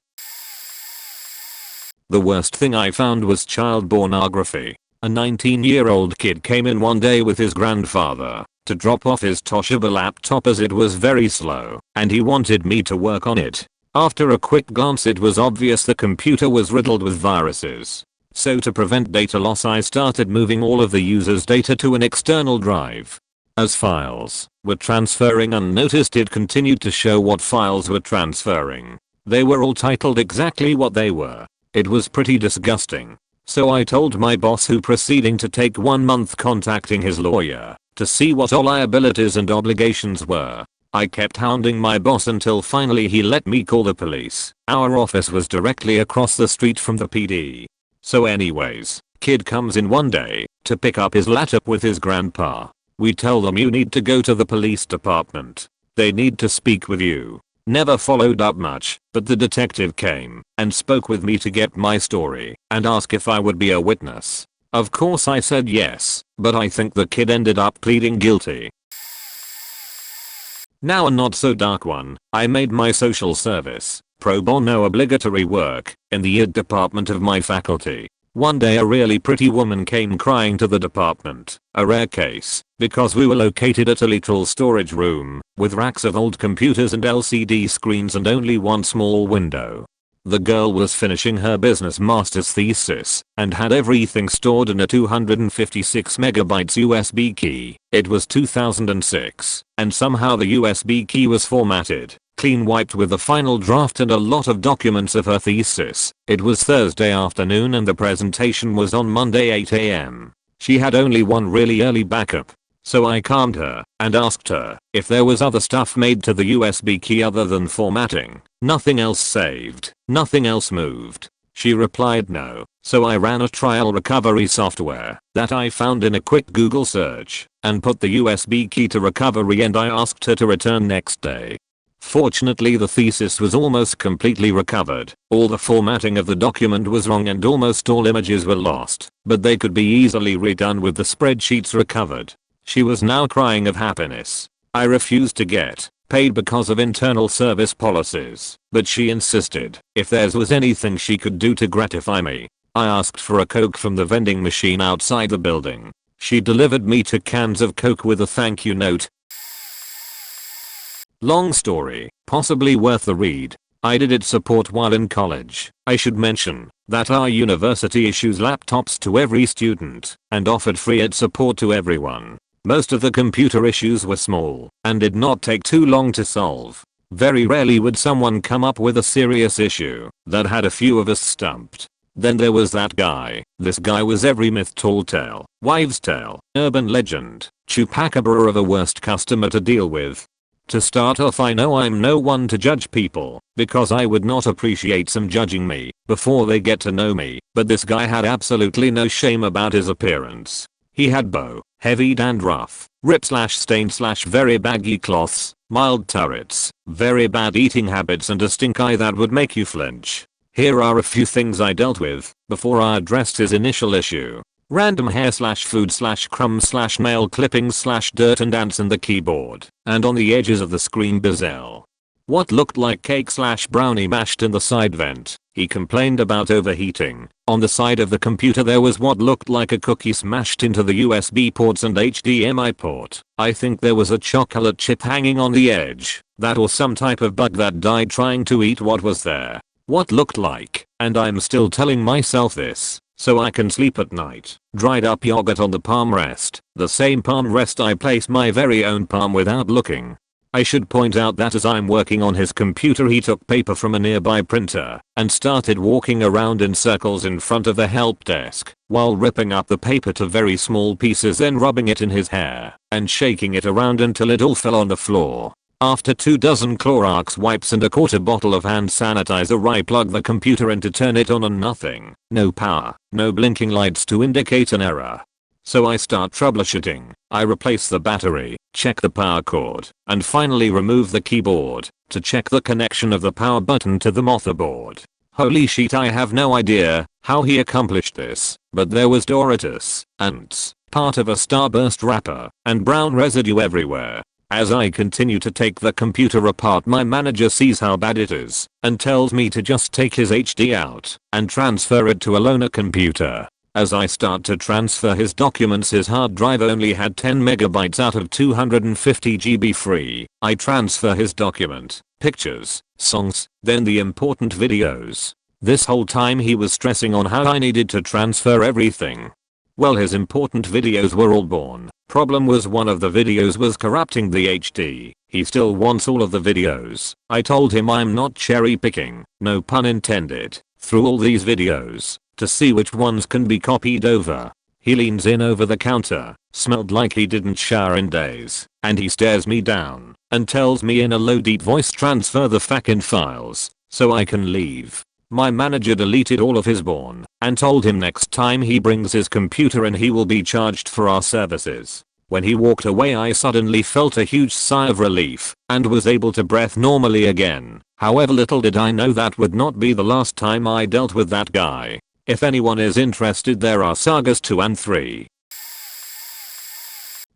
Speaker 1: The worst thing I found was child pornography. A 19-year-old kid came in one day with his grandfather to drop off his Toshiba laptop as it was very slow, and he wanted me to work on it. After a quick glance, it was obvious the computer was riddled with viruses. So to prevent data loss, I started moving all of the user's data to an external drive. As files were transferring unnoticed, it continued to show what files were transferring. They were all titled exactly what they were. It was pretty disgusting. So I told my boss, who proceeding to take 1 month contacting his lawyer to see what all liabilities and obligations were. I kept hounding my boss until finally he let me call the police. Our office was directly across the street from the PD. So anyways, kid comes in one day to pick up his laptop with his grandpa. We tell them you need to go to the police department. They need to speak with you. Never followed up much, but the detective came and spoke with me to get my story and ask if I would be a witness. Of course I said yes, but I think the kid ended up pleading guilty. Now a not so dark one. I made my social service, pro bono obligatory work, in the ed department of my faculty. One day a really pretty woman came crying to the department, a rare case, because we were located at a literal storage room, with racks of old computers and LCD screens and only one small window. The girl was finishing her business master's thesis, and had everything stored in a 256 megabytes USB key. It was 2006, and somehow the USB key was formatted, clean wiped with the final draft and a lot of documents of her thesis. It was Thursday afternoon and the presentation was on Monday 8 AM. She had only one really early backup. So I calmed her and asked her if there was other stuff made to the USB key other than formatting. Nothing else saved, nothing else moved. She replied no, so I ran a trial recovery software that I found in a quick Google search and put the USB key to recovery and I asked her to return next day. Fortunately the thesis was almost completely recovered. All the formatting of the document was wrong and almost all images were lost, but they could be easily redone with the spreadsheets recovered. She was now crying of happiness. I refused to get paid because of internal service policies, but she insisted if there was anything she could do to gratify me. I asked for a Coke from the vending machine outside the building. She delivered me 2 cans of Coke with a thank you note. Long story, possibly worth the read. I did its support while in college. I should mention that our university issues laptops to every student and offered free ed support to everyone. Most of the computer issues were small and did not take too long to solve. Very rarely would someone come up with a serious issue that had a few of us stumped. Then there was that guy. This guy was every myth, tall tale, wives tale, urban legend, chupacabra of a worst customer to deal with. To start off, I know I'm no one to judge people because I would not appreciate some judging me before they get to know me, but this guy had absolutely no shame about his appearance. He had heavy dandruff, rip/stained/very baggy cloths, mild turrets, very bad eating habits and a stink eye that would make you flinch. Here are a few things I dealt with before I addressed his initial issue. Random hair/food/crumbs/nail clippings/dirt and ants in the keyboard and on the edges of the screen bezel. What looked like cake/brownie mashed in the side vent. He complained about overheating. On the side of the computer there was what looked like a cookie smashed into the USB ports and HDMI port. I think there was a chocolate chip hanging on the edge. That or some type of bug that died trying to eat what was there. What looked like, and I'm still telling myself this so I can sleep at night, dried up yogurt on the palm rest. The same palm rest I place my very own palm without looking. I should point out that as I'm working on his computer he took paper from a nearby printer and started walking around in circles in front of the help desk while ripping up the paper to very small pieces, then rubbing it in his hair and shaking it around until it all fell on the floor. After 2 dozen Clorox wipes and a quarter bottle of hand sanitizer I plug the computer in to turn it on and nothing. No power, no blinking lights to indicate an error. So I start troubleshooting. I replace the battery, check the power cord, and finally remove the keyboard to check the connection of the power button to the motherboard. Holy shit, I have no idea how he accomplished this, but there was Doritos, ants, part of a Starburst wrapper, and brown residue everywhere. As I continue to take the computer apart, my manager sees how bad it is and tells me to just take his HD out and transfer it to a loaner computer. As I start to transfer his documents, his hard drive only had 10 megabytes out of 250 GB free. I transfer his document, pictures, songs, then the important videos. This whole time he was stressing on how I needed to transfer everything. Well, his important videos were all born. Problem was one of the videos was corrupting the HD. He still wants all of the videos. I told him I'm not cherry picking, no pun intended, through all these videos to see which ones can be copied over. He leans in over the counter, smelled like he didn't shower in days, and he stares me down and tells me in a low deep voice, transfer the fucking files so I can leave. My manager deleted all of his born and told him next time he brings his computer in he will be charged for our services. When he walked away I suddenly felt a huge sigh of relief and was able to breathe normally again. However, little did I know that would not be the last time I dealt with that guy. If anyone is interested, there are sagas 2 and 3.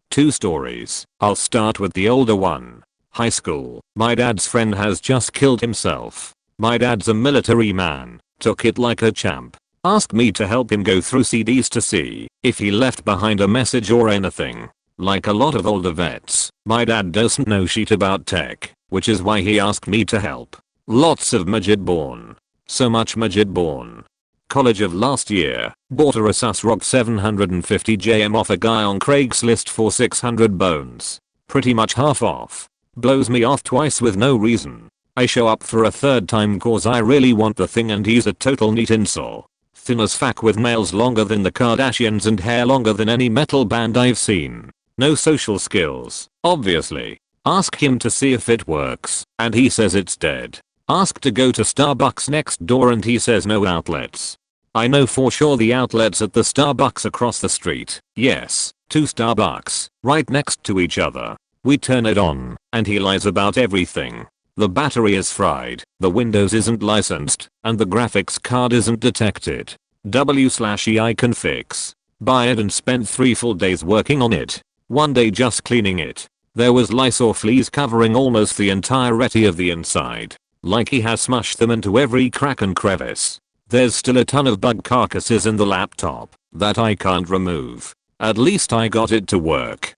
Speaker 1: 2 stories. I'll start with the older one. High school. My dad's friend has just killed himself. My dad's a military man. Took it like a champ. Asked me to help him go through CDs to see if he left behind a message or anything. Like a lot of older vets, my dad doesn't know shit about tech, which is why he asked me to help. Lots of Majid born. So much Majid born. College of last year, bought a Asus ROG 750 JM off a guy on Craigslist for 600 bones. Pretty much half off. Blows me off twice with no reason. I show up for a third time cause I really want the thing and he's a total neat incel. Thin as fuck with nails longer than the Kardashians and hair longer than any metal band I've seen. No social skills, obviously. Ask him to see if it works, and he says it's dead. Ask to go to Starbucks next door and he says no outlets. I know for sure the outlet's at the Starbucks across the street. Yes, 2 Starbucks, right next to each other. We turn it on, and he lies about everything. The battery is fried, the Windows isn't licensed, and the graphics card isn't detected. W/E I can fix. Buy it and spent 3 full days working on it. One day just cleaning it. There was lice or fleas covering almost the entirety of the inside. Like he has smushed them into every crack and crevice. There's still a ton of bug carcasses in the laptop that I can't remove. At least I got it to work.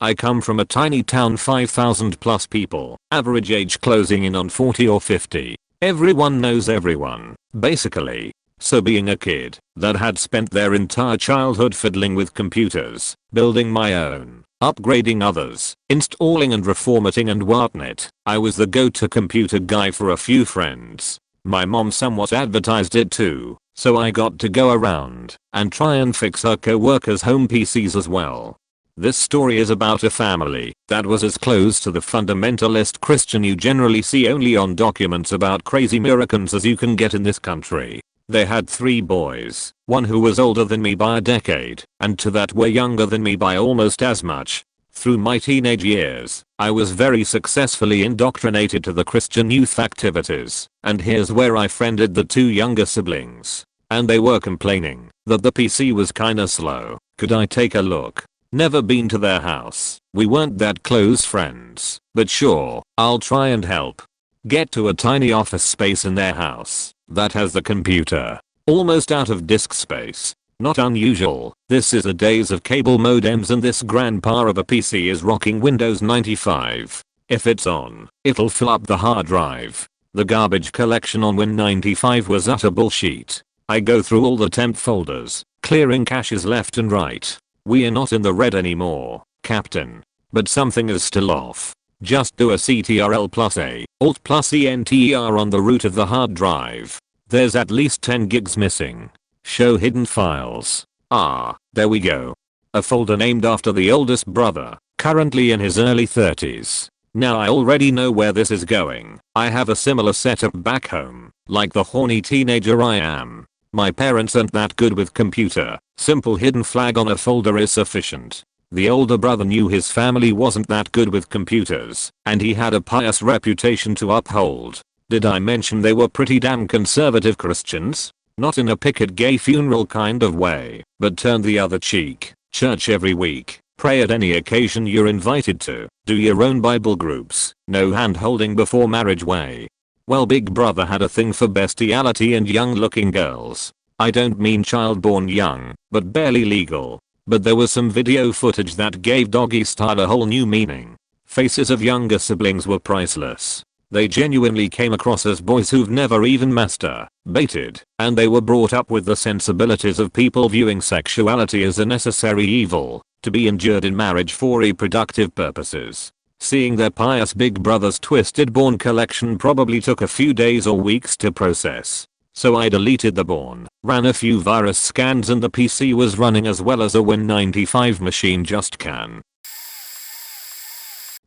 Speaker 1: I come from a tiny town, 5,000 plus people, average age closing in on 40 or 50. Everyone knows everyone, basically. So being a kid that had spent their entire childhood fiddling with computers, building my own, upgrading others, installing and reformatting and whatnot, I was the go-to computer guy for a few friends. My mom somewhat advertised it too, so I got to go around and try and fix her co-workers' home PCs as well. This story is about a family that was as close to the fundamentalist Christian you generally see only on documents about crazy Americans as you can get in this country. They had 3 boys, one who was older than me by a decade, and 2 that were younger than me by almost as much. Through my teenage years, I was very successfully indoctrinated to the Christian youth activities, and here's where I friended the 2 younger siblings. And they were complaining that the PC was kinda slow. Could I take a look? Never been to their house. We weren't that close friends, but sure, I'll try and help. Get to a tiny office space in their house that has the computer almost out of disk space. Not unusual. This is the days of cable modems and this grandpa of a PC is rocking Windows 95. If it's on, it'll fill up the hard drive. The garbage collection on Win95 was utter bullshit. I go through all the temp folders, clearing caches left and right. We are not in the red anymore, Captain. But something is still off. Just do a CTRL plus A, Alt plus ENTER on the root of the hard drive. There's at least 10 gigs missing. Show hidden files. Ah, there we go. A folder named after the oldest brother, currently in his early 30s. Now I already know where this is going. I have a similar setup back home, like the horny teenager I am. My parents aren't that good with computer. Simple hidden flag on a folder is sufficient. The older brother knew his family wasn't that good with computers, and he had a pious reputation to uphold. Did I mention they were pretty damn conservative Christians? Not in a picket gay funeral kind of way, but turn the other cheek. Church every week. Pray at any occasion you're invited to. Do your own Bible groups. No hand holding before marriage way. Well, big brother had a thing for bestiality and young looking girls. I don't mean child born young, but barely legal. But there was some video footage that gave doggy style a whole new meaning. Faces of younger siblings were priceless. They genuinely came across as boys who've never even masturbated, and they were brought up with the sensibilities of people viewing sexuality as a necessary evil, to be endured in marriage for reproductive purposes. Seeing their pious big brother's twisted born collection probably took a few days or weeks to process. So I deleted the born, ran a few virus scans and the PC was running as well as a Win95 machine just can.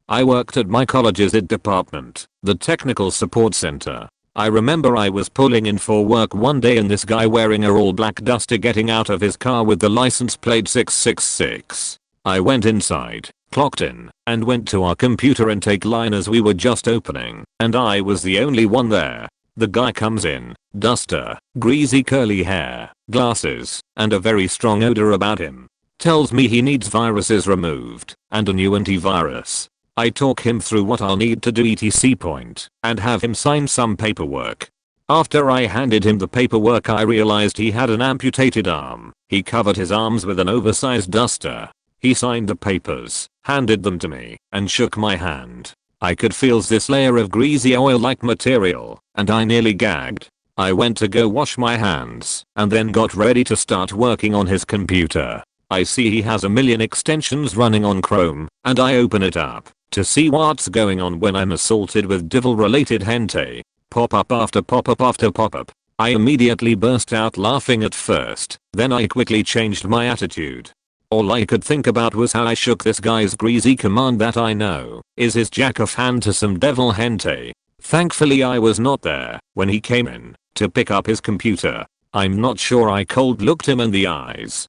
Speaker 1: I worked at my college's IT department, the technical support center. I remember I was pulling in for work one day and this guy wearing a all black duster getting out of his car with the license plate 666. I went inside, clocked in, and went to our computer intake line as we were just opening, and I was the only one there. The guy comes in, duster, greasy curly hair, glasses, and a very strong odor about him. Tells me he needs viruses removed, and a new antivirus. I talk him through what I'll need to do etc. point, and have him sign some paperwork. After I handed him the paperwork I realized he had an amputated arm. He covered his arms with an oversized duster. He signed the papers, handed them to me, and shook my hand. I could feel this layer of greasy oil-like material, and I nearly gagged. I went to go wash my hands, and then got ready to start working on his computer. I see he has a million extensions running on Chrome, and I open it up to see what's going on when I'm assaulted with devil-related hentai. Pop-up after pop-up after pop-up. I immediately burst out laughing at first, then I quickly changed my attitude. All I could think about was how I shook this guy's greasy command that I know is his jack-off hand to some devil hentai. Thankfully I was not there when he came in to pick up his computer. I'm not sure I cold looked him in the eyes.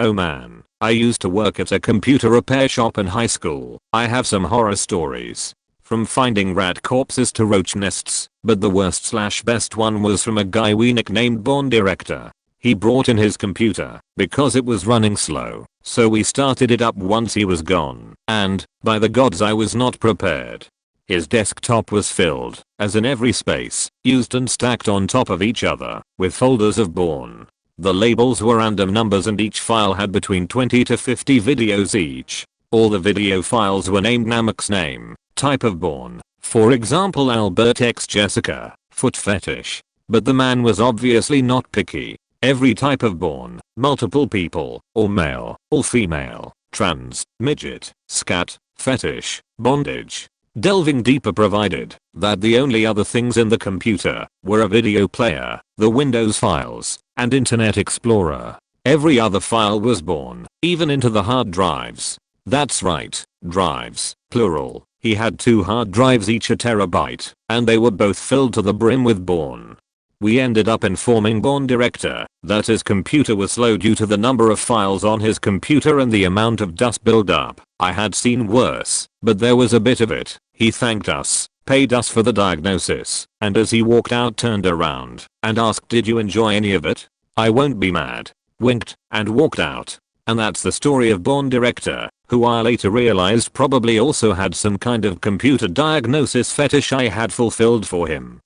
Speaker 1: Oh man, I used to work at a computer repair shop in high school. I have some horror stories. From finding rat corpses to roach nests, but the worst / best one was from a guy we nicknamed Born Director. He brought in his computer because it was running slow, so we started it up once he was gone, and, by the gods I was not prepared. His desktop was filled, as in every space, used and stacked on top of each other, with folders of Born. The labels were random numbers and each file had between 20 to 50 videos each. All the video files were named Namek's name, type of Born, for example Albert X Jessica, foot fetish. But the man was obviously not picky. Every type of Born, multiple people, all male, all female, trans, midget, scat, fetish, bondage. Delving deeper provided that the only other things in the computer were a video player, the Windows files, and Internet Explorer. Every other file was Born, even into the hard drives. That's right, drives, plural. He had 2 hard drives each a terabyte, and they were both filled to the brim with Born. We ended up informing Born Director that his computer was slow due to the number of files on his computer and the amount of dust buildup. I had seen worse, but there was a bit of it. He thanked us, paid us for the diagnosis, and as he walked out turned around and asked, "Did you enjoy any of it? I won't be mad." Winked, and walked out. And that's the story of Born Director, who I later realized probably also had some kind of computer diagnosis fetish I had fulfilled for him.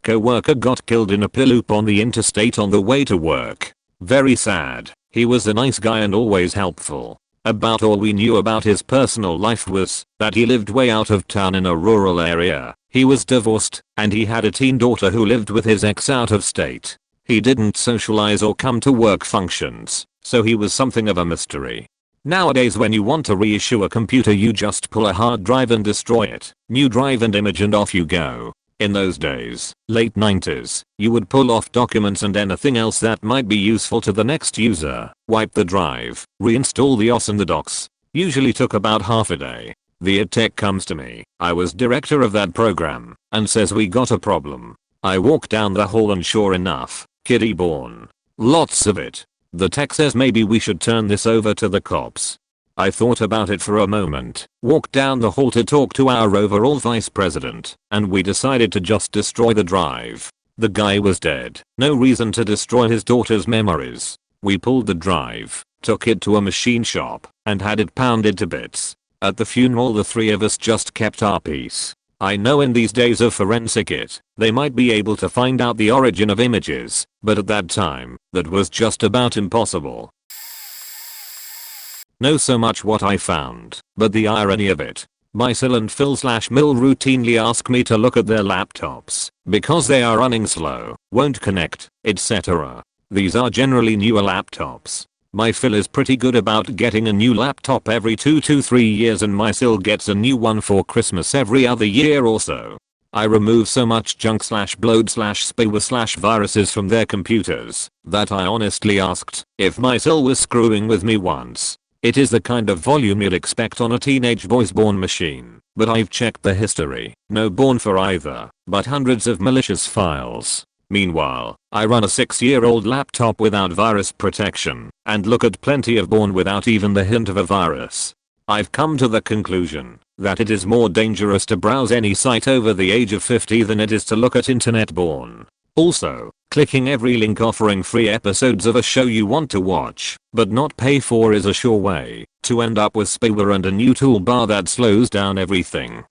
Speaker 1: Co-worker got killed in a pilloop on the interstate on the way to work. Very sad. He was a nice guy and always helpful. About all we knew about his personal life was that he lived way out of town in a rural area. He was divorced, and he had a teen daughter who lived with his ex out of state. He didn't socialize or come to work functions, so he was something of a mystery. Nowadays when you want to reissue a computer you just pull a hard drive and destroy it. New drive and image and off you go. In those days, late 90s, you would pull off documents and anything else that might be useful to the next user, wipe the drive, reinstall the OS and the docs. Usually took about half a day. The ed tech comes to me, I was director of that program, and says we got a problem. I walk down the hall and sure enough, kiddie Born. Lots of it. The tech says maybe we should turn this over to the cops. I thought about it for a moment, walked down the hall to talk to our overall vice president, and we decided to just destroy the drive. The guy was dead, no reason to destroy his daughter's memories. We pulled the drive, took it to a machine shop, and had it pounded to bits. At the funeral the 3 of us just kept our peace. I know in these days of forensic they might be able to find out the origin of images, but at that time, that was just about impossible. Know so much what I found, but the irony of it. Mysil and Phil/Mill routinely ask me to look at their laptops, because they are running slow, won't connect, etc. These are generally newer laptops. My Phil is pretty good about getting a new laptop every 2 to 3 years and Mysil gets a new one for Christmas every other year or so. I remove so much junk/bloat/spyware/viruses from their computers that I honestly asked if Mysil was screwing with me once. It is the kind of volume you'd expect on a teenage boy's Born machine. but I've checked the history. No Bourne for either, but hundreds of malicious files. Meanwhile, I run a 6-year-old laptop without virus protection, and look at plenty of Bourne without even the hint of a virus. I've come to the conclusion that it is more dangerous to browse any site over the age of 50 than it is to look at internet porn. Also, clicking every link offering free episodes of a show you want to watch, but not pay for is a sure way to end up with spyware and a new toolbar that slows down everything.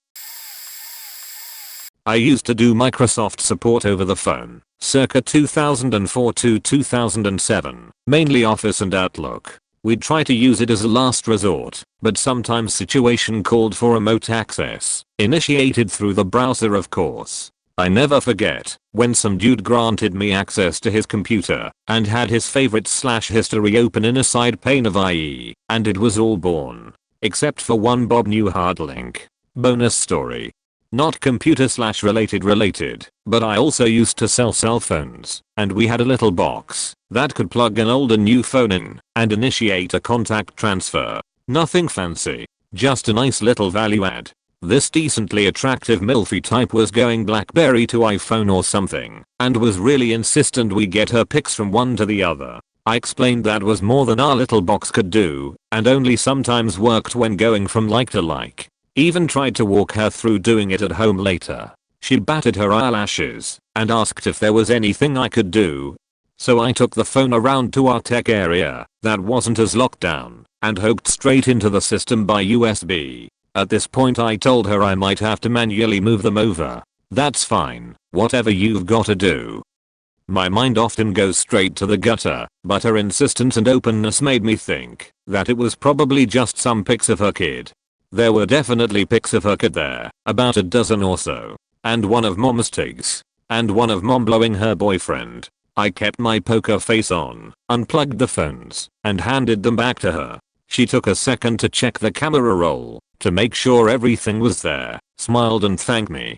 Speaker 1: I used to do Microsoft support over the phone, circa 2004 to 2007, mainly Office and Outlook. We'd try to use it as a last resort, but sometimes situation called for remote access, initiated through the browser of course. I never forget when some dude granted me access to his computer and had his favorites/history open in a side pane of IE, and it was all Bourne. Except for one Bob Newhart link. Bonus story. Not computer/related, but I also used to sell cell phones, and we had a little box that could plug an old and new phone in and initiate a contact transfer. Nothing fancy, just a nice little value add. This decently attractive milfy type was going BlackBerry to iPhone or something, and was really insistent we get her pics from one to the other. I explained that was more than our little box could do, and only sometimes worked when going from like to like. Even tried to walk her through doing it at home later. She batted her eyelashes and asked if there was anything I could do. So I took the phone around to our tech area that wasn't as locked down and hooked straight into the system by USB. At this point I told her I might have to manually move them over. That's fine, whatever you've gotta do. My mind often goes straight to the gutter, but her insistence and openness made me think that it was probably just some pics of her kid. There were definitely pics of her kid there, about a dozen or so, and one of mom's tigs, and one of mom blowing her boyfriend. I kept my poker face on, unplugged the phones, and handed them back to her. She took a second to check the camera roll, to make sure everything was there, smiled and thanked me.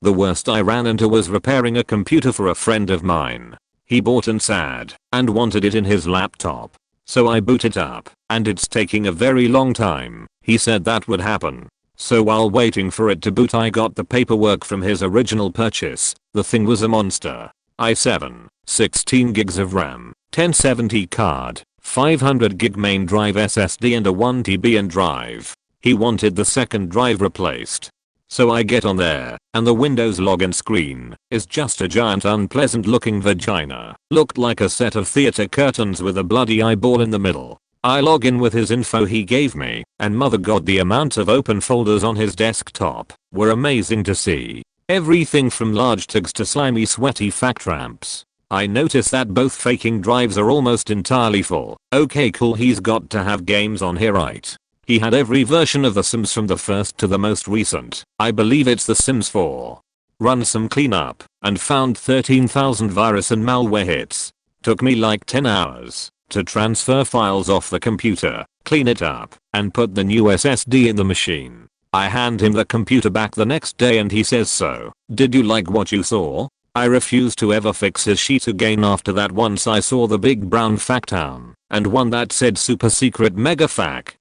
Speaker 1: The worst I ran into was repairing a computer for a friend of mine. He bought an SAD, and wanted it in his laptop. So I boot it up, and it's taking a very long time. He said that would happen. So while waiting for it to boot I got the paperwork from his original purchase. The thing was a monster. i7, 16 gigs of RAM, 1070 card, 500 gig main drive SSD and a 1TB in drive. He wanted the second drive replaced. So I get on there, and the Windows login screen is just a giant unpleasant looking vagina. Looked like a set of theater curtains with a bloody eyeball in the middle. I log in with his info he gave me, and mother god the amount of open folders on his desktop were amazing to see. Everything from large tags to slimy sweaty fact ramps. I noticed that both faking drives are almost entirely full. Okay cool, he's got to have games on here right? He had every version of The Sims from the first to the most recent. I believe it's The Sims 4. Run some cleanup and found 13,000 virus and malware hits. Took me like 10 hours to transfer files off the computer, clean it up, and put the new SSD in the machine. I hand him the computer back the next day and he says, so, did you like what you saw? I refused to ever fix his sheet again after that. Once I saw the big brown factown and one that said super secret mega fac.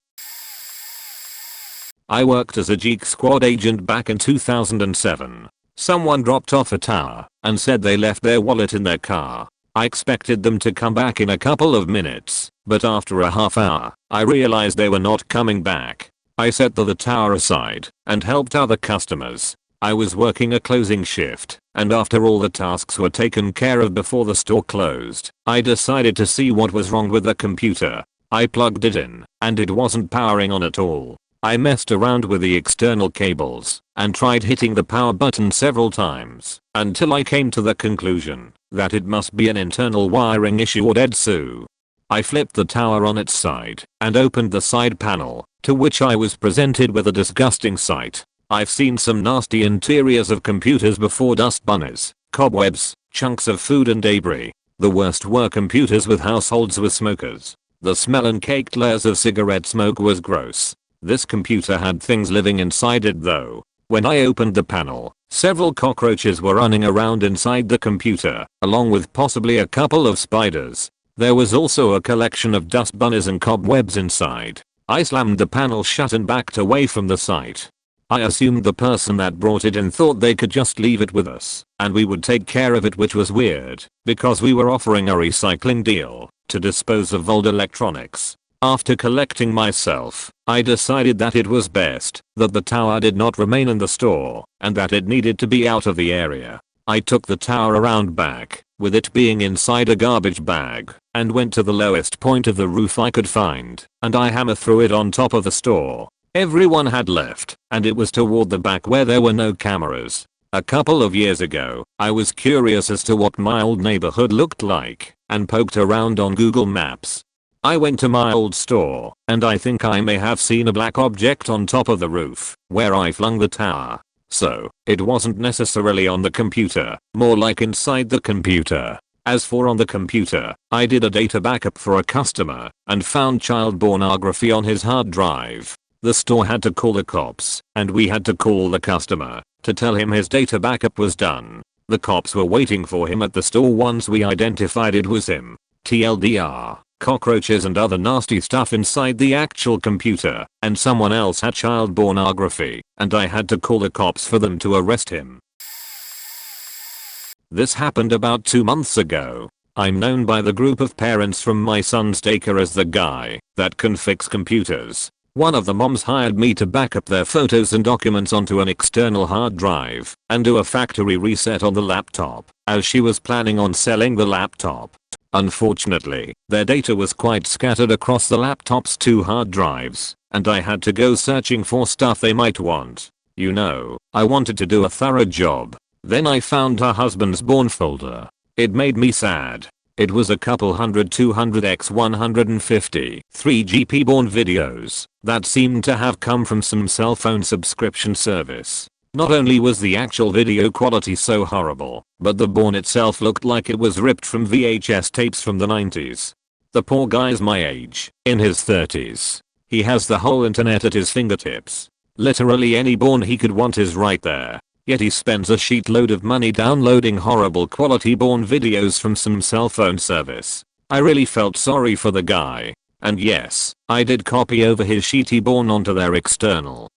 Speaker 1: I worked as a Geek Squad agent back in 2007. Someone dropped off a tower and said they left their wallet in their car. I expected them to come back in a couple of minutes, but after a half hour, I realized they were not coming back. I set the tower aside and helped other customers. I was working a closing shift, and after all the tasks were taken care of before the store closed, I decided to see what was wrong with the computer. I plugged it in, and it wasn't powering on at all. I messed around with the external cables and tried hitting the power button several times until I came to the conclusion that it must be an internal wiring issue or dead Sue. I flipped the tower on its side and opened the side panel, to which I was presented with a disgusting sight. I've seen some nasty interiors of computers before: dust bunnies, cobwebs, chunks of food and debris. The worst were computers with households with smokers. The smell and caked layers of cigarette smoke was gross. This computer had things living inside it though. When I opened the panel, several cockroaches were running around inside the computer, along with possibly a couple of spiders. There was also a collection of dust bunnies and cobwebs inside. I slammed the panel shut and backed away from the site. I assumed the person that brought it in thought they could just leave it with us and we would take care of it, which was weird because we were offering a recycling deal to dispose of old electronics. After collecting myself, I decided that it was best that the tower did not remain in the store and that it needed to be out of the area. I took the tower around back, with it being inside a garbage bag, and went to the lowest point of the roof I could find, and I hammer threw it on top of the store. Everyone had left, and it was toward the back where there were no cameras. A couple of years ago, I was curious as to what my old neighborhood looked like, and poked around on Google Maps. I went to my old store, and I think I may have seen a black object on top of the roof, where I flung the tower. So, it wasn't necessarily on the computer, more like inside the computer. As for on the computer, I did a data backup for a customer, and found child pornography on his hard drive. The store had to call the cops, and we had to call the customer to tell him his data backup was done. The cops were waiting for him at the store once we identified it was him. TLDR, cockroaches and other nasty stuff inside the actual computer, and someone else had child pornography, and I had to call the cops for them to arrest him. This happened about 2 months ago. I'm known by the group of parents from my son's daycare as the guy that can fix computers. One of the moms hired me to back up their photos and documents onto an external hard drive and do a factory reset on the laptop, as she was planning on selling the laptop. Unfortunately, their data was quite scattered across the laptop's 2 hard drives, and I had to go searching for stuff they might want. You know, I wanted to do a thorough job. Then I found her husband's porn folder. It made me sad. It was a couple hundred 200x150 3GP porn videos that seemed to have come from some cell phone subscription service. Not only was the actual video quality so horrible, but the porn itself looked like it was ripped from VHS tapes from the 90s. The poor guy's my age, in his 30s. He has the whole internet at his fingertips. Literally any porn he could want is right there. Yet he spends a sheetload of money downloading horrible quality porn videos from some cell phone service. I really felt sorry for the guy. And yes, I did copy over his sheety porn onto their external.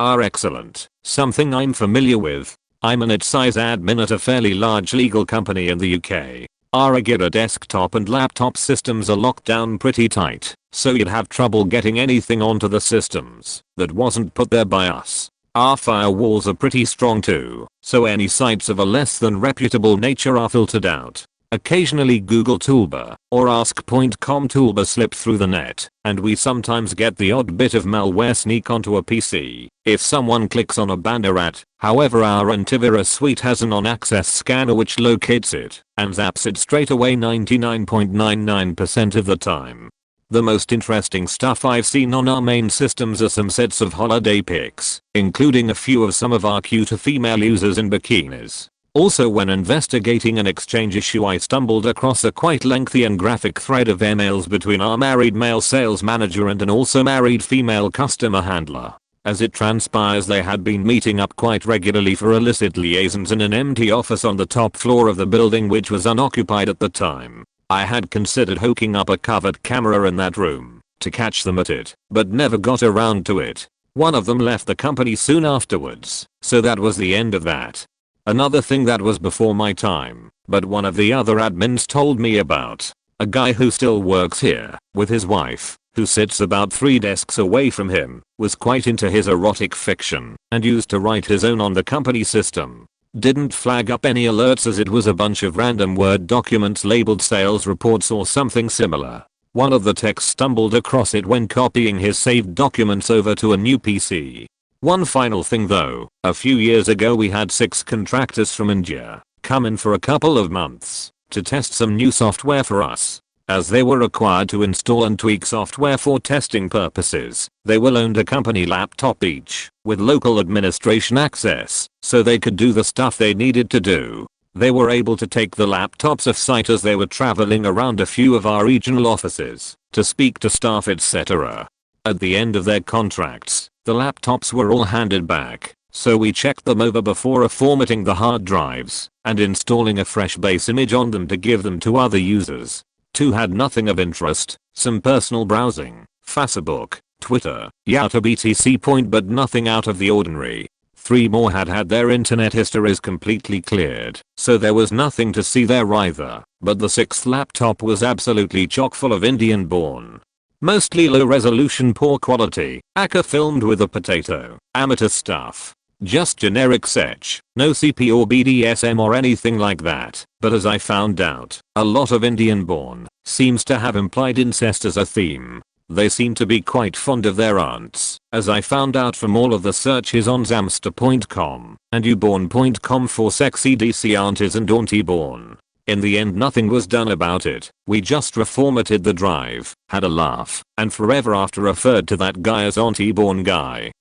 Speaker 1: Excellent. Something I'm familiar with. I'm an size admin at a fairly large legal company in the UK. Our regular desktop and laptop systems are locked down pretty tight, so you'd have trouble getting anything onto the systems that wasn't put there by us. Our firewalls are pretty strong too, so any sites of a less than reputable nature are filtered out. Occasionally Google Toolbar or Ask.com Toolbar slip through the net, and we sometimes get the odd bit of malware sneak onto a PC if someone clicks on a banner ad. However, our antivirus suite has an on-access scanner which locates it and zaps it straight away 99.99% of the time. The most interesting stuff I've seen on our main systems are some sets of holiday pics, including a few of some of our cuter female users in bikinis. Also, when investigating an exchange issue, I stumbled across a quite lengthy and graphic thread of emails between our married male sales manager and an also married female customer handler. As it transpires, they had been meeting up quite regularly for illicit liaisons in an empty office on the top floor of the building, which was unoccupied at the time. I had considered hooking up a covered camera in that room to catch them at it, but never got around to it. One of them left the company soon afterwards, so that was the end of that. Another thing that was before my time, but one of the other admins told me about. A guy who still works here, with his wife, who sits about 3 desks away from him, was quite into his erotic fiction, and used to write his own on the company system. Didn't flag up any alerts as it was a bunch of random Word documents labeled sales reports or something similar. One of the techs stumbled across it when copying his saved documents over to a new PC. One final thing though, a few years ago we had 6 contractors from India come in for a couple of months to test some new software for us. As they were required to install and tweak software for testing purposes, they were loaned a company laptop each, with local administration access, so they could do the stuff they needed to do. They were able to take the laptops off-site as they were traveling around a few of our regional offices, to speak to staff etc. At the end of their contracts, the laptops were all handed back, so we checked them over before formatting the hard drives, and installing a fresh base image on them to give them to other users. 2 had nothing of interest, some personal browsing, Facebook, Twitter, YouTube etc. but nothing out of the ordinary. 3 more had had their internet histories completely cleared, so there was nothing to see there either, but the 6th laptop was absolutely chock full of Indian born. Mostly low resolution, poor quality, acca filmed with a potato, amateur stuff. Just generic search, no CP or BDSM or anything like that, but as I found out, a lot of Indian born seems to have implied incest as a theme. They seem to be quite fond of their aunts, as I found out from all of the searches on Zamster.com and uborn.com for sexy DC aunties and auntie born. In the end nothing was done about it, we just reformatted the drive, had a laugh, and forever after referred to that guy as auntie born guy.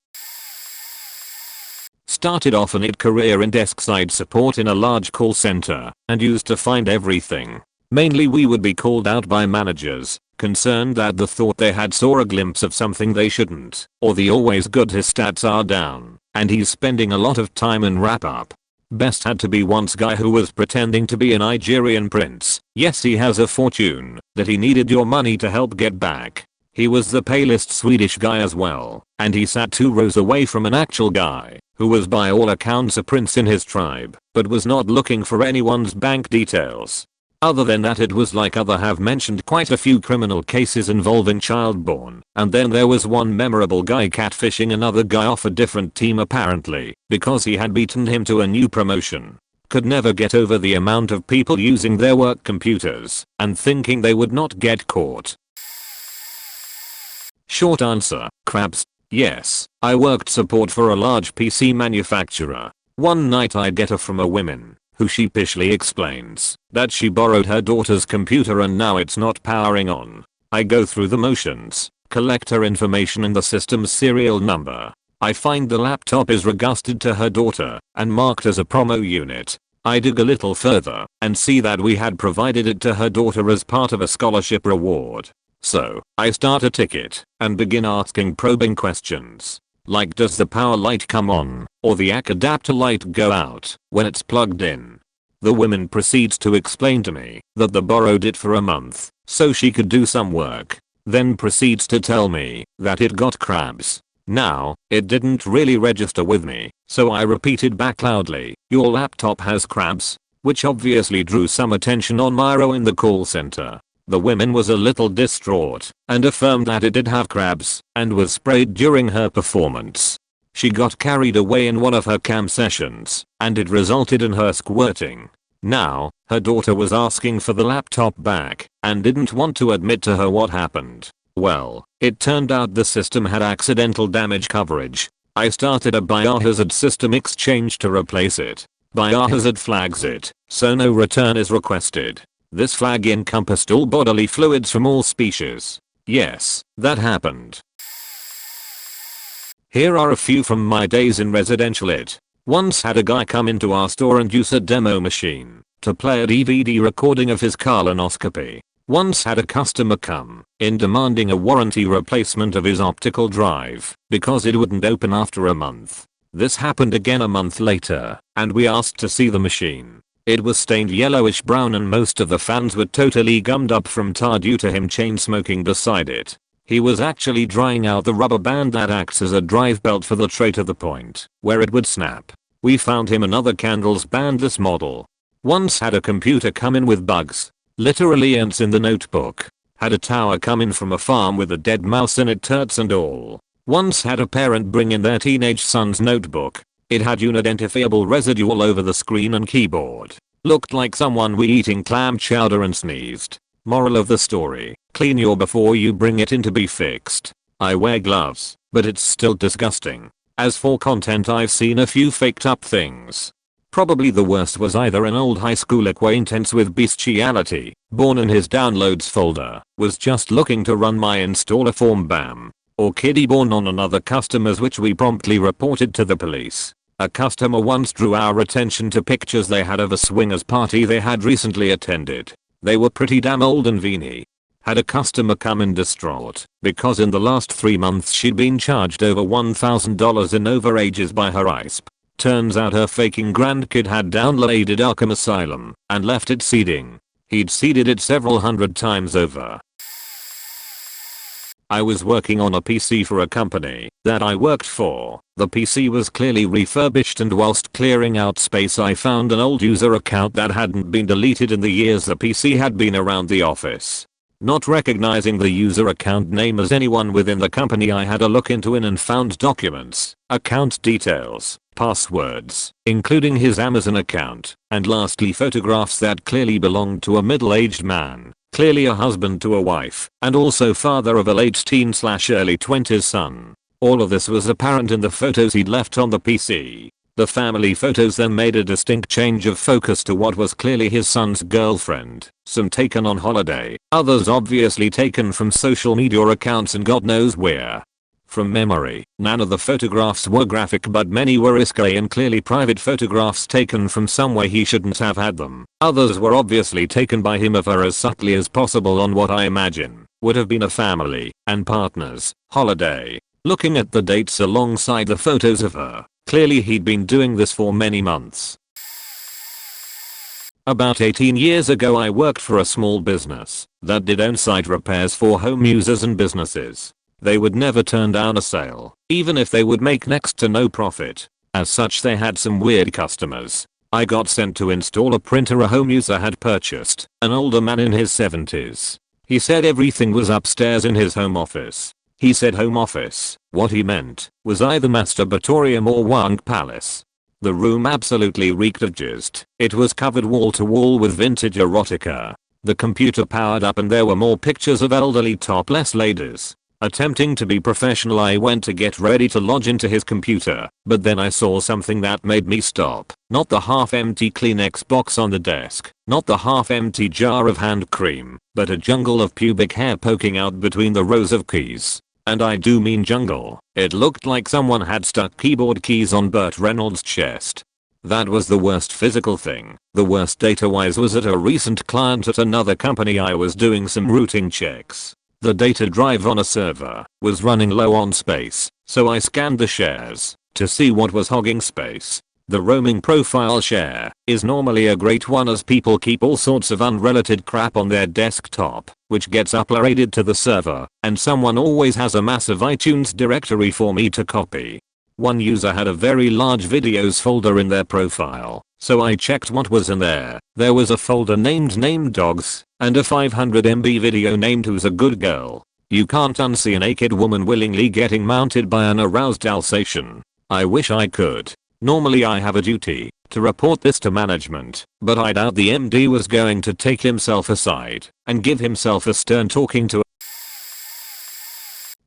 Speaker 1: Started off a neat career in desk side support in a large call center, and used to find everything. Mainly we would be called out by managers, concerned that the thought they had saw a glimpse of something they shouldn't, or the always good his stats are down, and he's spending a lot of time in wrap up. Best had to be once guy who was pretending to be a Nigerian prince, yes he has a fortune, that he needed your money to help get back. He was the palest Swedish guy as well, and he sat 2 rows away from an actual guy, who was by all accounts a prince in his tribe, but was not looking for anyone's bank details. Other than that it was like other have mentioned quite a few criminal cases involving childborn, and then there was one memorable guy catfishing another guy off a different team apparently, because he had beaten him to a new promotion. Could never get over the amount of people using their work computers, and thinking they would not get caught. Short answer, crabs. Yes, I worked support for a large PC manufacturer. One night I get a from a woman, who sheepishly explains that she borrowed her daughter's computer and now it's not powering on. I go through the motions, collect her information and the system's serial number. I find the laptop is registered to her daughter and marked as a promo unit. I dig a little further and see that we had provided it to her daughter as part of a scholarship reward. So, I start a ticket and begin asking probing questions. Like, does the power light come on, or the AC adapter light go out when it's plugged in? The woman proceeds to explain to me that they borrowed it for a month so she could do some work. Then proceeds to tell me that it got crabs. Now, it didn't really register with me, so I repeated back loudly, "Your laptop has crabs," which obviously drew some attention on my row in the call center. The woman was a little distraught and affirmed that it did have crabs and was sprayed during her performance. She got carried away in one of her cam sessions and it resulted in her squirting. Now, her daughter was asking for the laptop back and didn't want to admit to her what happened. Well, it turned out the system had accidental damage coverage. I started a biohazard system exchange to replace it. Biohazard flags it, so no return is requested. This flag encompassed all bodily fluids from all species. Yes, that happened. Here are a few from my days in residential ed. Once had a guy come into our store and use a demo machine to play a DVD recording of his colonoscopy. Once had a customer come in demanding a warranty replacement of his optical drive because it wouldn't open after a month. This happened again a month later, and we asked to see the machine. It was stained yellowish brown and most of the fans were totally gummed up from tar due to him chain smoking beside it. He was actually drying out the rubber band that acts as a drive belt for the tray to the point where it would snap. We found him another candles band this model. Once had a computer come in with bugs. Literally ants in the notebook. Had a tower come in from a farm with a dead mouse in it, turds and all. Once had a parent bring in their teenage son's notebook. It had unidentifiable residue all over the screen and keyboard. Looked like someone were eating clam chowder and sneezed. Moral of the story, clean your before you bring it in to be fixed. I wear gloves, but it's still disgusting. As for content, I've seen a few faked up things. Probably the worst was either an old high school acquaintance with bestiality, born in his downloads folder, was just looking to run my installer form BAM. Or kiddie born on another customer's, which we promptly reported to the police. A customer once drew our attention to pictures they had of a swingers party they had recently attended. They were pretty damn old and veiny. Had a customer come in distraught because in the last 3 months she'd been charged over $1,000 in overages by her ISP. Turns out her faking grandkid had downloaded Arkham Asylum and left it seeding. He'd seeded it several hundred times over. I was working on a PC for a company that I worked for. The PC was clearly refurbished, and whilst clearing out space I found an old user account that hadn't been deleted in the years the PC had been around the office. Not recognizing the user account name as anyone within the company, I had a look into it and found documents, account details, passwords, including his Amazon account, and lastly photographs that clearly belonged to a middle-aged man, clearly a husband to a wife, and also father of a late teen/early 20s son. All of this was apparent in the photos he'd left on the PC. The family photos then made a distinct change of focus to what was clearly his son's girlfriend, some taken on holiday, others obviously taken from social media accounts and God knows where. From memory, none of the photographs were graphic, but many were risque and clearly private photographs taken from somewhere he shouldn't have had them. Others were obviously taken by him of her as subtly as possible on what I imagine would have been a family and partners holiday. Looking at the dates alongside the photos of her, clearly he'd been doing this for many months. About 18 years ago I worked for a small business that did on-site repairs for home users and businesses. They would never turn down a sale, even if they would make next to no profit. As such, they had some weird customers. I got sent to install a printer a home user had purchased, an older man in his 70s. He said everything was upstairs in his home office. He said home office. What he meant was either masturbatorium or wank palace. The room absolutely reeked of jizz. It was covered wall to wall with vintage erotica. The computer powered up and there were more pictures of elderly topless ladies. Attempting to be professional, I went to get ready to log into his computer, but then I saw something that made me stop. Not the half-empty Kleenex box on the desk, not the half-empty jar of hand cream, but a jungle of pubic hair poking out between the rows of keys. And I do mean jungle. It looked like someone had stuck keyboard keys on Burt Reynolds' chest. That was the worst physical thing. The worst data-wise was at a recent client at another company. I was doing some routing checks. The data drive on a server was running low on space, so I scanned the shares to see what was hogging space. The roaming profile share is normally a great one, as people keep all sorts of unrelated crap on their desktop, which gets uploaded to the server, and someone always has a massive iTunes directory for me to copy. One user had a very large videos folder in their profile, so I checked what was in there. There was a folder named Dogs, and a 500 MB video named Who's a Good Girl. You can't unsee a naked woman willingly getting mounted by an aroused Alsatian. I wish I could. Normally I have a duty to report this to management, but I doubt the MD was going to take himself aside and give himself a stern talking to.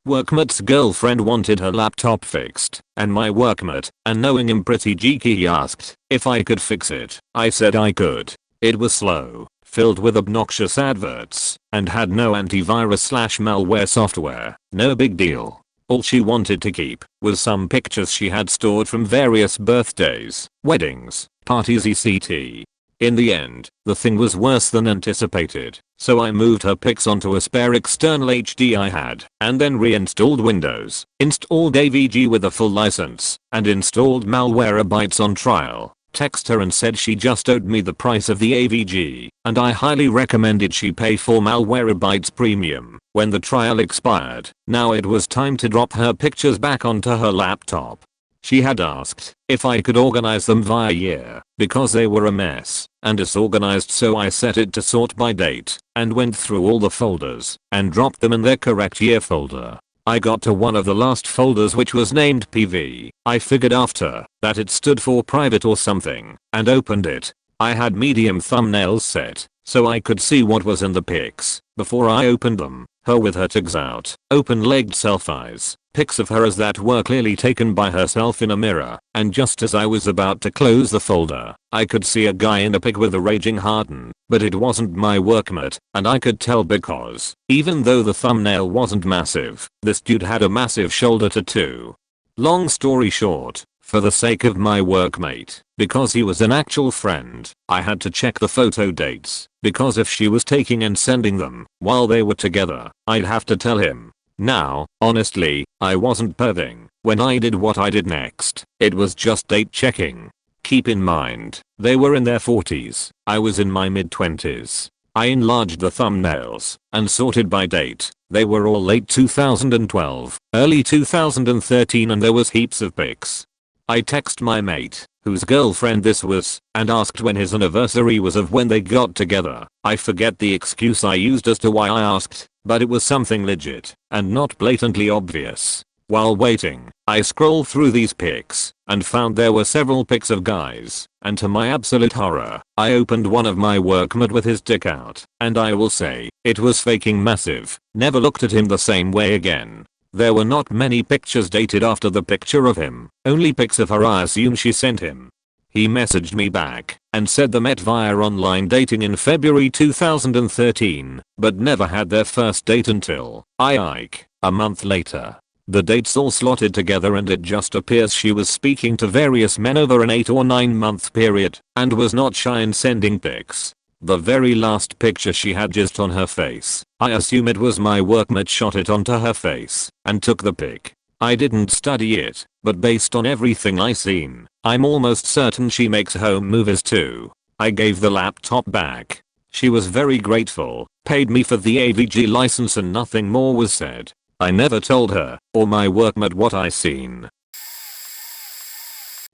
Speaker 1: Workmate's girlfriend wanted her laptop fixed, and my workmate, and knowing him pretty cheeky, he asked if I could fix it. I said I could. It was slow, filled with obnoxious adverts, and had no antivirus/malware software. No big deal. All she wanted to keep was some pictures she had stored from various birthdays, weddings, parties etc. In the end, the thing was worse than anticipated, so I moved her pics onto a spare external HD I had, and then reinstalled Windows, installed AVG with a full license, and installed Malwarebytes on trial. Text her and said she just owed me the price of the AVG, and I highly recommended she pay for Malwarebytes Premium when the trial expired. Now it was time to drop her pictures back onto her laptop. She had asked if I could organize them via year because they were a mess and disorganized, so I set it to sort by date and went through all the folders and dropped them in their correct year folder. I got to one of the last folders, which was named PV. I figured after that it stood for private or something, and opened it. I had medium thumbnails set so I could see what was in the pics before I opened them. Her with her tags out, open-legged selfies, pics of her as that were clearly taken by herself in a mirror, and just as I was about to close the folder, I could see a guy in a pic with a raging harden, but it wasn't my workmate, and I could tell because, even though the thumbnail wasn't massive, this dude had a massive shoulder tattoo. Long story short, for the sake of my workmate, because he was an actual friend, I had to check the photo dates, because if she was taking and sending them while they were together, I'd have to tell him. Now, honestly, I wasn't perving when I did what I did next. It was just date checking. Keep in mind, they were in their 40s, I was in my mid-20s. I enlarged the thumbnails and sorted by date. They were all late 2012, early 2013, and there was heaps of pics. I text my mate, whose girlfriend this was, and asked when his anniversary was of when they got together. I forget the excuse I used as to why I asked, but it was something legit and not blatantly obvious. While waiting, I scrolled through these pics and found there were several pics of guys, and to my absolute horror, I opened one of my workmates with his dick out, and I will say, it was faking massive. Never looked at him the same way again. There were not many pictures dated after the picture of him, only pics of her I assume she sent him. He messaged me back and said they met via online dating in February 2013, but never had their first date until a month later. The dates all slotted together, and it just appears she was speaking to various men over an 8 or 9 month period and was not shy in sending pics. The very last picture she had just on her face. I assume it was my workmate shot it onto her face and took the pic. I didn't study it, but based on everything I seen, I'm almost certain she makes home movies too. I gave the laptop back. She was very grateful, paid me for the AVG license, and nothing more was said. I never told her or my workmate what I seen.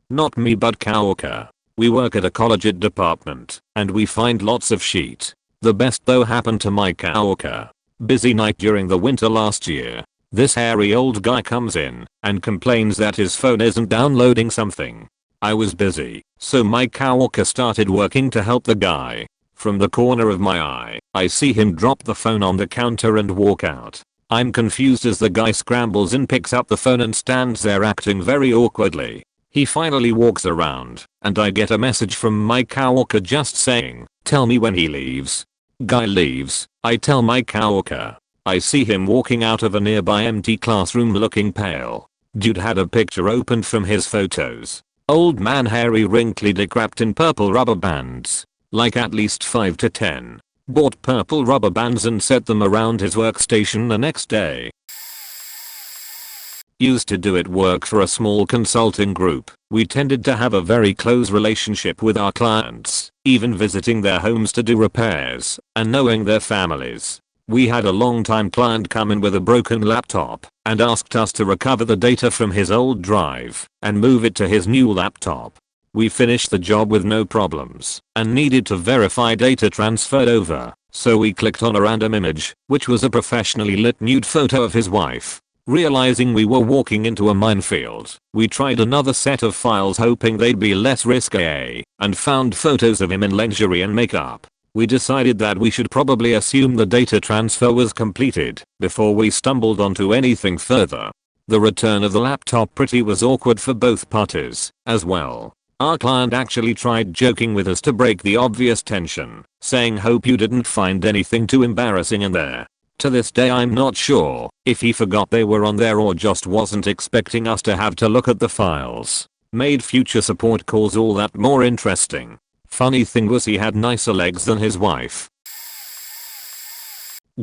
Speaker 1: Not me but coworker. We work at a college department and we find lots of shit. The best though happened to my coworker. Busy night during the winter last year. This hairy old guy comes in and complains that his phone isn't downloading something. I was busy, so my coworker started working to help the guy. From the corner of my eye, I see him drop the phone on the counter and walk out. I'm confused as the guy scrambles and picks up the phone and stands there acting very awkwardly. He finally walks around, and I get a message from my coworker just saying, "Tell me when he leaves." Guy leaves. I tell my coworker. I see him walking out of a nearby empty classroom looking pale. Dude had a picture opened from his photos. Old man, hairy, wrinkly dick wrapped in purple rubber bands. Like at least 5 to 10. Bought purple rubber bands and set them around his workstation the next day. Used to do at work for a small consulting group. We tended to have a very close relationship with our clients, even visiting their homes to do repairs and knowing their families. We had a long-time client come in with a broken laptop and asked us to recover the data from his old drive and move it to his new laptop. We finished the job with no problems and needed to verify data transferred over, so we clicked on a random image, which was a professionally lit nude photo of his wife. Realizing we were walking into a minefield, we tried another set of files hoping they'd be less risque, and found photos of him in lingerie and makeup. We decided that we should probably assume the data transfer was completed before we stumbled onto anything further. The return of the laptop was awkward for both parties as well. Our client actually tried joking with us to break the obvious tension, saying, "Hope you didn't find anything too embarrassing in there." To this day I'm not sure if he forgot they were on there or just wasn't expecting us to have to look at the files. Made future support calls all that more interesting. Funny thing was he had nicer legs than his wife.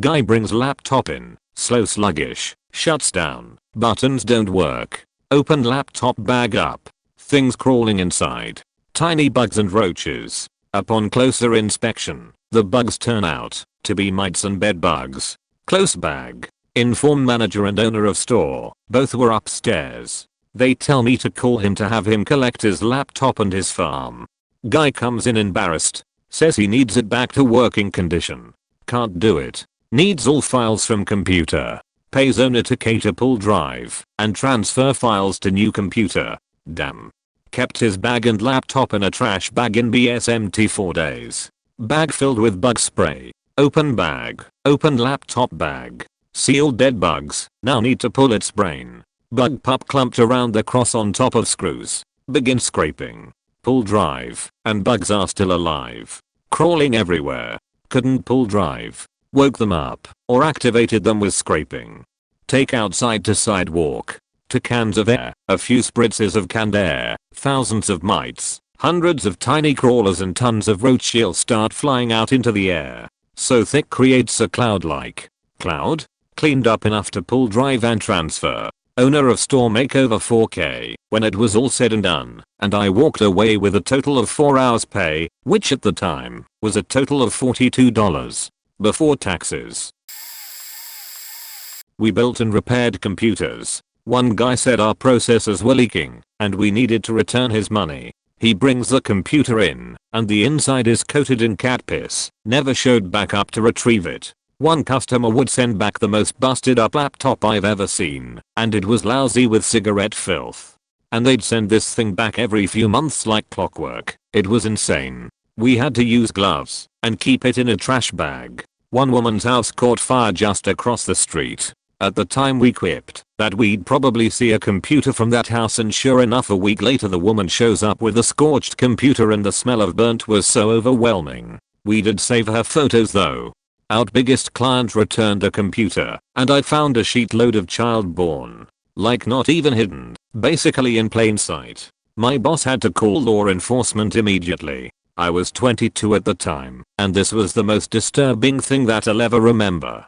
Speaker 1: Guy brings laptop in, slow, sluggish, shuts down, buttons don't work. Open laptop bag up. Things crawling inside. Tiny bugs and roaches. Upon closer inspection, the bugs turn out to be mites and bed bugs. Close bag. Inform manager and owner of store. Both were upstairs. They tell me to call him to have him collect his laptop and his farm. Guy comes in embarrassed. Says he needs it back to working condition. Can't do it. Needs all files from computer. Pays owner to cater pull drive and transfer files to new computer. Damn. Kept his bag and laptop in a trash bag in BSMT 4 days. Bag filled with bug spray. Open bag. Open laptop bag. Sealed dead bugs. Now need to pull its brain. Bug pup clumped around the cross on top of screws. Begin scraping. Pull drive. And bugs are still alive. Crawling everywhere. Couldn't pull drive. Woke them up or activated them with scraping. Take out side to side walk. To cans of air, a few spritzes of canned air, thousands of mites, hundreds of tiny crawlers and tons of roaches start flying out into the air. So thick creates a cloud-like cloud, cleaned up enough to pull drive and transfer. owner of store Makeover 4K, when it was all said and done, and I walked away with a total of 4 hours pay, which at the time was a total of $42 before taxes. We built and repaired computers. One guy said our processors were leaking and we needed to return his money. He brings the computer in and the inside is coated in cat piss. Never showed back up to retrieve it. One customer would send back the most busted up laptop I've ever seen, and it was lousy with cigarette filth. And they'd send this thing back every few months like clockwork. It was insane. We had to use gloves and keep it in a trash bag. One woman's house caught fire just across the street. At the time we quipped that we'd probably see a computer from that house, and sure enough a week later the woman shows up with a scorched computer and the smell of burnt was so overwhelming. We did save her photos though. Our biggest client returned a computer and I found a sheet load of child porn. Like not even hidden, basically in plain sight. My boss had to call law enforcement immediately. I was 22 at the time and this was the most disturbing thing that I'll ever remember.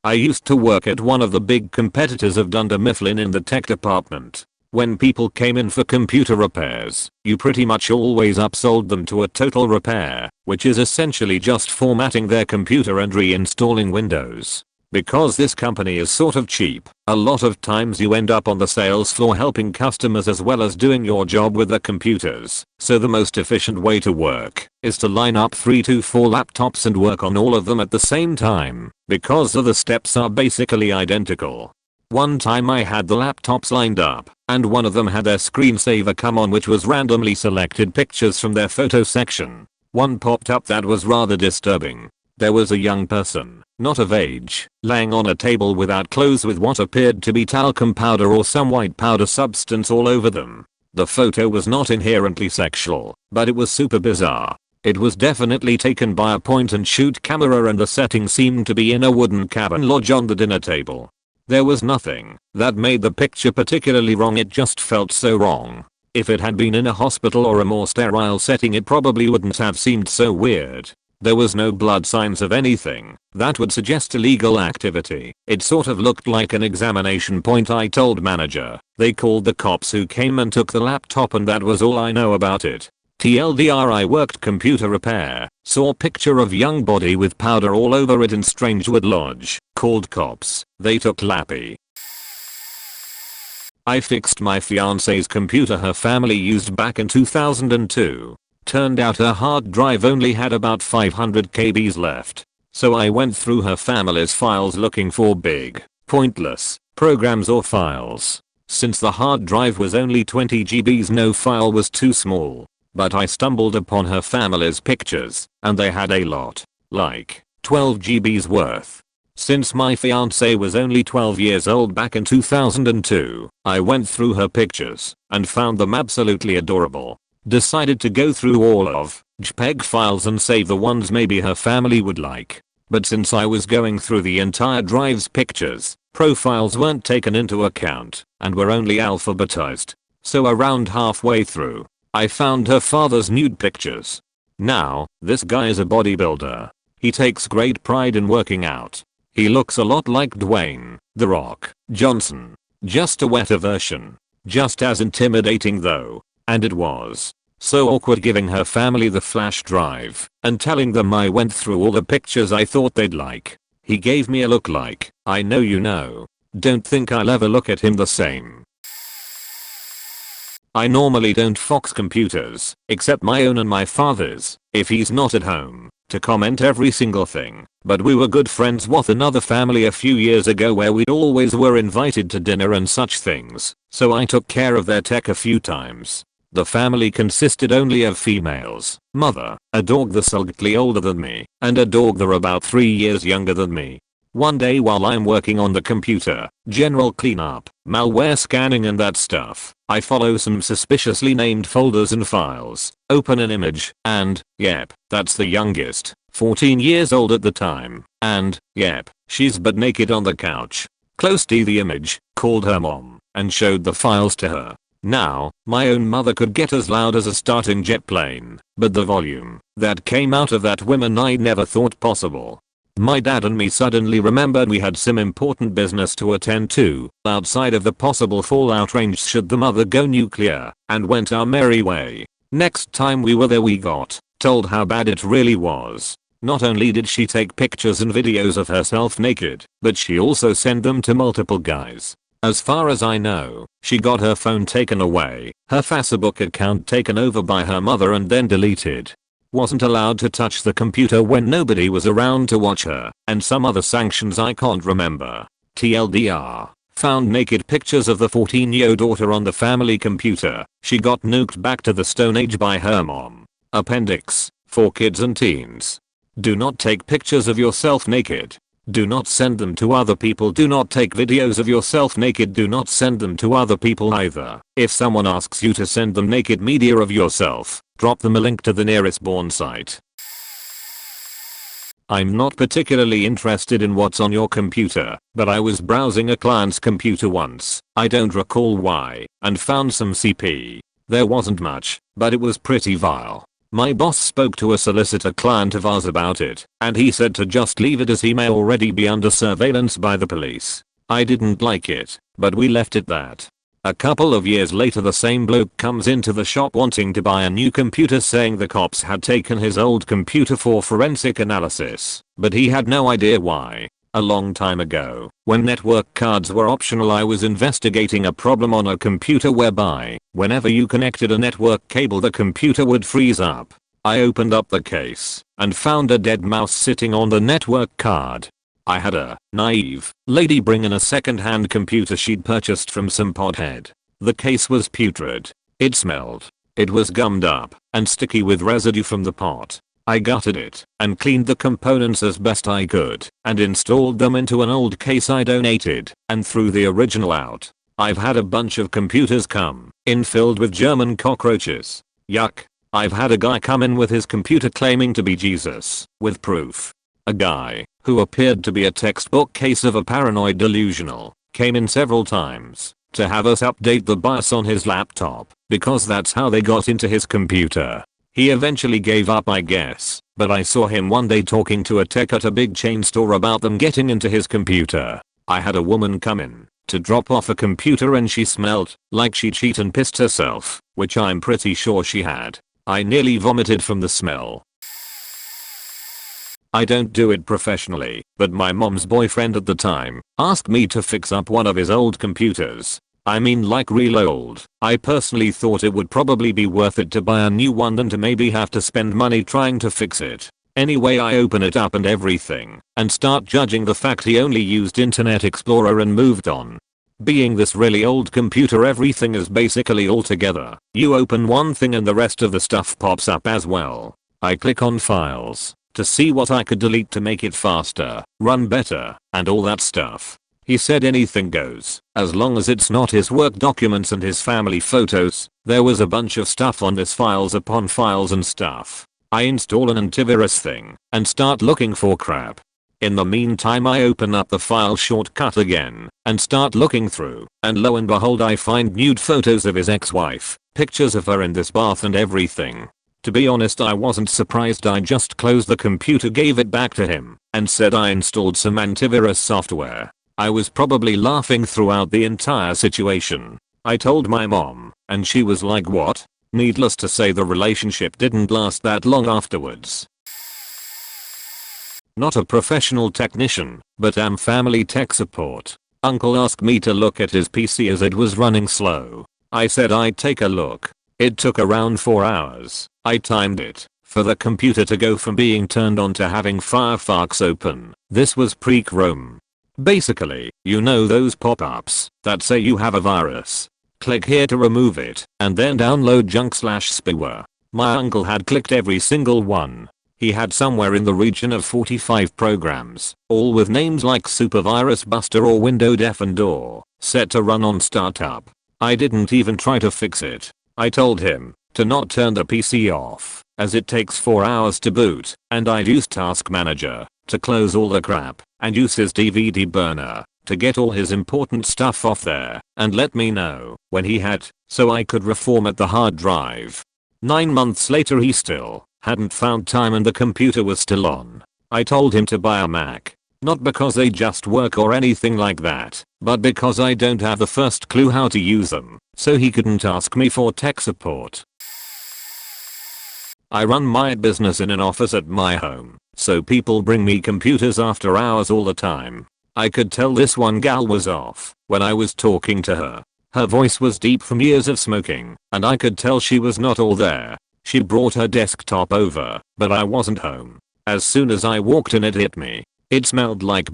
Speaker 1: I used to work at one of the big competitors of Dunder Mifflin in the tech department. When people came in for computer repairs, you pretty much always upsold them to a total repair, which is essentially just formatting their computer and reinstalling Windows. Because this company is sort of cheap, a lot of times you end up on the sales floor helping customers as well as doing your job with the computers. So the most efficient way to work is to line up 3 to 4 laptops and work on all of them at the same time, because the steps are basically identical. One time I had the laptops lined up, and one of them had their screensaver come on, which was randomly selected pictures from their photo section. One popped up that was rather disturbing. There was a young person, not of age, laying on a table without clothes with what appeared to be talcum powder or some white powder substance all over them. The photo was not inherently sexual, but it was super bizarre. It was definitely taken by a point and shoot camera and the setting seemed to be in a wooden cabin lodge on the dinner table. There was nothing that made the picture particularly wrong, it just felt so wrong. If it had been in a hospital or a more sterile setting it probably wouldn't have seemed so weird. There was no blood signs of anything that would suggest illegal activity. It sort of looked like an examination point. I told manager. They called the cops who came and took the laptop and that was all I know about it. TLDR, I worked computer repair, saw picture of young body with powder all over it in Strangewood Lodge, called cops, they took Lappy. I fixed my fiance's computer her family used back in 2002. Turned out her hard drive only had about 500 KBs left. So I went through her family's files looking for big, pointless programs or files. Since the hard drive was only 20 GBs, no file was too small. But I stumbled upon her family's pictures and they had a lot, like 12 GBs worth. Since my fiance was only 12 years old back in 2002, I went through her pictures and found them absolutely adorable. Decided to go through all of JPEG files and save the ones maybe her family would like. But since I was going through the entire drive's pictures, profiles weren't taken into account and were only alphabetized. So around halfway through, I found her father's nude pictures. Now, this guy is a bodybuilder. He takes great pride in working out. He looks a lot like Dwayne "The Rock" Johnson. Just a wetter version. Just as intimidating though. And it was so awkward giving her family the flash drive and telling them I went through all the pictures I thought they'd like. He gave me a look like, I know you know. Don't think I'll ever look at him the same. I normally don't fox computers, except my own and my father's, if he's not at home, to comment every single thing. But we were good friends with another family a few years ago where we always were invited to dinner and such things, so I took care of their tech a few times. The family consisted only of females, mother, a dog that's slightly older than me, and a dog that's about 3 years younger than me. One day while I'm working on the computer, general cleanup, malware scanning and that stuff, I follow some suspiciously named folders and files, open an image, and, yep, that's the youngest, 14 years old at the time, and, yep, she's butt naked on the couch. Close to the image, called her mom, and showed the files to her. Now, my own mother could get as loud as a starting jet plane, but the volume that came out of that woman I never thought possible. My dad and me suddenly remembered we had some important business to attend to outside of the possible fallout range should the mother go nuclear, and went our merry way. Next time we were there we got told how bad it really was. Not only did she take pictures and videos of herself naked, but she also sent them to multiple guys. As far as I know, she got her phone taken away, her Facebook account taken over by her mother and then deleted. Wasn't allowed to touch the computer when nobody was around to watch her, and some other sanctions I can't remember. TLDR. Found naked pictures of the 14-year-old daughter on the family computer. She got nuked back to the Stone Age by her mom. Appendix. For kids and teens. Do not take pictures of yourself naked. Do not send them to other people. Do not take videos of yourself naked. Do not send them to other people either. If someone asks you to send them naked media of yourself, drop them a link to the nearest porn site. I'm not particularly interested in what's on your computer, but I was browsing a client's computer once, I don't recall why, and found some CP. There wasn't much, but it was pretty vile. My boss spoke to a solicitor client of ours about it, and he said to just leave it as he may already be under surveillance by the police. I didn't like it, but we left it that. A couple of years later the same bloke comes into the shop wanting to buy a new computer saying the cops had taken his old computer for forensic analysis, but he had no idea why. A long time ago, when network cards were optional, I was investigating a problem on a computer whereby, whenever you connected a network cable the computer would freeze up. I opened up the case, and found a dead mouse sitting on the network card. I had a naive lady bring in a second-hand computer she'd purchased from some pothead. The case was putrid. It smelled. It was gummed up, and sticky with residue from the pot. I gutted it, and cleaned the components as best I could, and installed them into an old case I donated, and threw the original out. I've had a bunch of computers come in filled with German cockroaches. Yuck. I've had a guy come in with his computer claiming to be Jesus, with proof. A guy, who appeared to be a textbook case of a paranoid delusional, came in several times to have us update the BIOS on his laptop, because that's how they got into his computer. He eventually gave up I guess, but I saw him one day talking to a tech at a big chain store about them getting into his computer. I had a woman come in to drop off a computer and she smelled like she'd cheat and pissed herself, which I'm pretty sure she had. I nearly vomited from the smell. I don't do it professionally, but my mom's boyfriend at the time asked me to fix up one of his old computers. I mean like real old. I personally thought it would probably be worth it to buy a new one than to maybe have to spend money trying to fix it. Anyway, I open it up and everything, and start judging the fact he only used Internet Explorer and moved on. Being this really old computer, everything is basically all together. You open one thing and the rest of the stuff pops up as well. I click on files to see what I could delete to make it faster, run better, and all that stuff. He said anything goes, as long as it's not his work documents and his family photos. There was a bunch of stuff on this, files upon files and stuff. I install an antivirus thing and start looking for crap. In the meantime I open up the file shortcut again and start looking through, and lo and behold I find nude photos of his ex-wife, pictures of her in this bath and everything. To be honest, I wasn't surprised. I just closed the computer, gave it back to him, and said I installed some antivirus software. I was probably laughing throughout the entire situation. I told my mom, and she was like, what? Needless to say, the relationship didn't last that long afterwards. Not a professional technician, but am family tech support. Uncle asked me to look at his PC as it was running slow. I said I'd take a look. It took around 4 hours. I timed it for the computer to go from being turned on to having Firefox open. This was pre-Chrome. Basically, you know those pop-ups that say you have a virus. Click here to remove it, and then download junk/spyware. My uncle had clicked every single one. He had somewhere in the region of 45 programs, all with names like Super Virus Buster or Window Defender, set to run on startup. I didn't even try to fix it. I told him to not turn the PC off, as it takes 4 hours to boot, and I'd use Task Manager to close all the crap, and use his DVD burner to get all his important stuff off there, and let me know when he had, so I could reformat the hard drive. 9 months later he still hadn't found time and the computer was still on. I told him to buy a Mac. Not because they just work or anything like that, but because I don't have the first clue how to use them, so he couldn't ask me for tech support. I run my business in an office at my home, so people bring me computers after hours all the time. I could tell this one gal was off when I was talking to her. Her voice was deep from years of smoking, and I could tell she was not all there. She brought her desktop over, but I wasn't home. As soon as I walked in, it hit me. It smelled like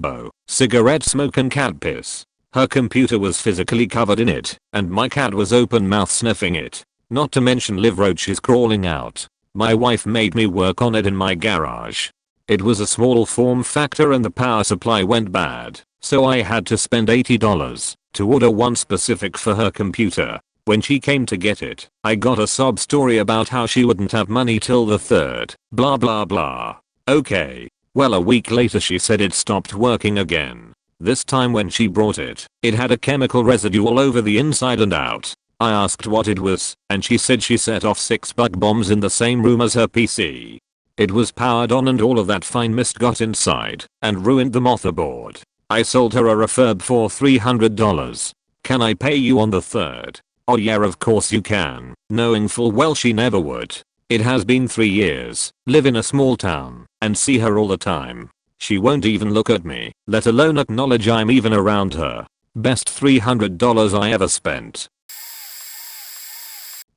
Speaker 1: cigarette smoke and cat piss. Her computer was physically covered in it, and my cat was open mouth sniffing it. Not to mention live roaches crawling out. My wife made me work on it in my garage. It was a small form factor and the power supply went bad, so I had to spend $80 to order one specific for her computer. When she came to get it, I got a sob story about how she wouldn't have money till the 3rd, blah blah blah. Okay. Well, a week later she said it stopped working again. This time when she brought it, it had a chemical residue all over the inside and out. I asked what it was, and she said she set off 6 bug bombs in the same room as her PC. It was powered on and all of that fine mist got inside and ruined the motherboard. I sold her a refurb for $300. Can I pay you on the 3rd? Oh yeah, of course you can, knowing full well she never would. It has been 3 years, live in a small town, and see her all the time. She won't even look at me, let alone acknowledge I'm even around her. Best $300 I ever spent.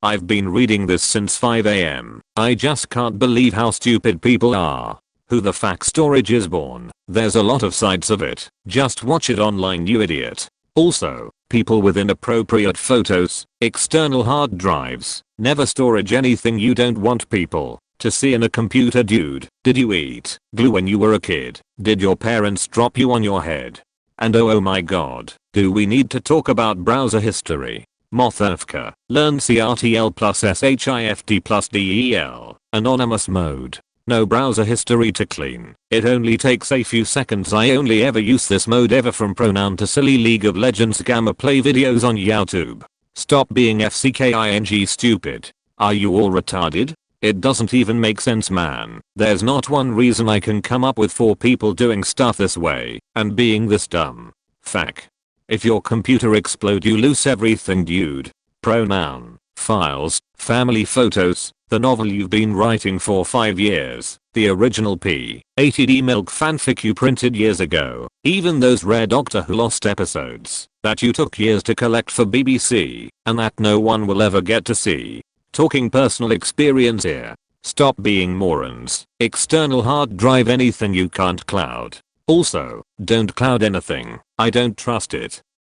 Speaker 1: I've been reading this since 5 AM. I just can't believe how stupid people are. Who the fuck storage is born? There's a lot of sides of it. Just watch it online, you idiot. Also, people with inappropriate photos, external hard drives, never storage anything you don't want people to see in a computer. Dude, did you eat glue when you were a kid? Did your parents drop you on your head? And oh my god, do we need to talk about browser history? Mothafka, learn CRTL plus SHIFT plus DEL, anonymous mode. No browser history to clean. It only takes a few seconds. I only ever use this mode ever from pronoun to silly League of Legends gamma play videos on YouTube. Stop being FCKING stupid. Are you all retarded? It doesn't even make sense, man. There's not one reason I can come up with for people doing stuff this way and being this dumb. Fact. If your computer explode you lose everything, dude. Pronoun, files, family photos, the novel you've been writing for 5 years, the original P80D milk fanfic you printed years ago, even those rare Doctor Who lost episodes that you took years to collect for BBC and that no one will ever get to see. Talking personal experience here. Stop being morons. External hard drive anything you can't cloud. Also, don't cloud anything. I don't trust it.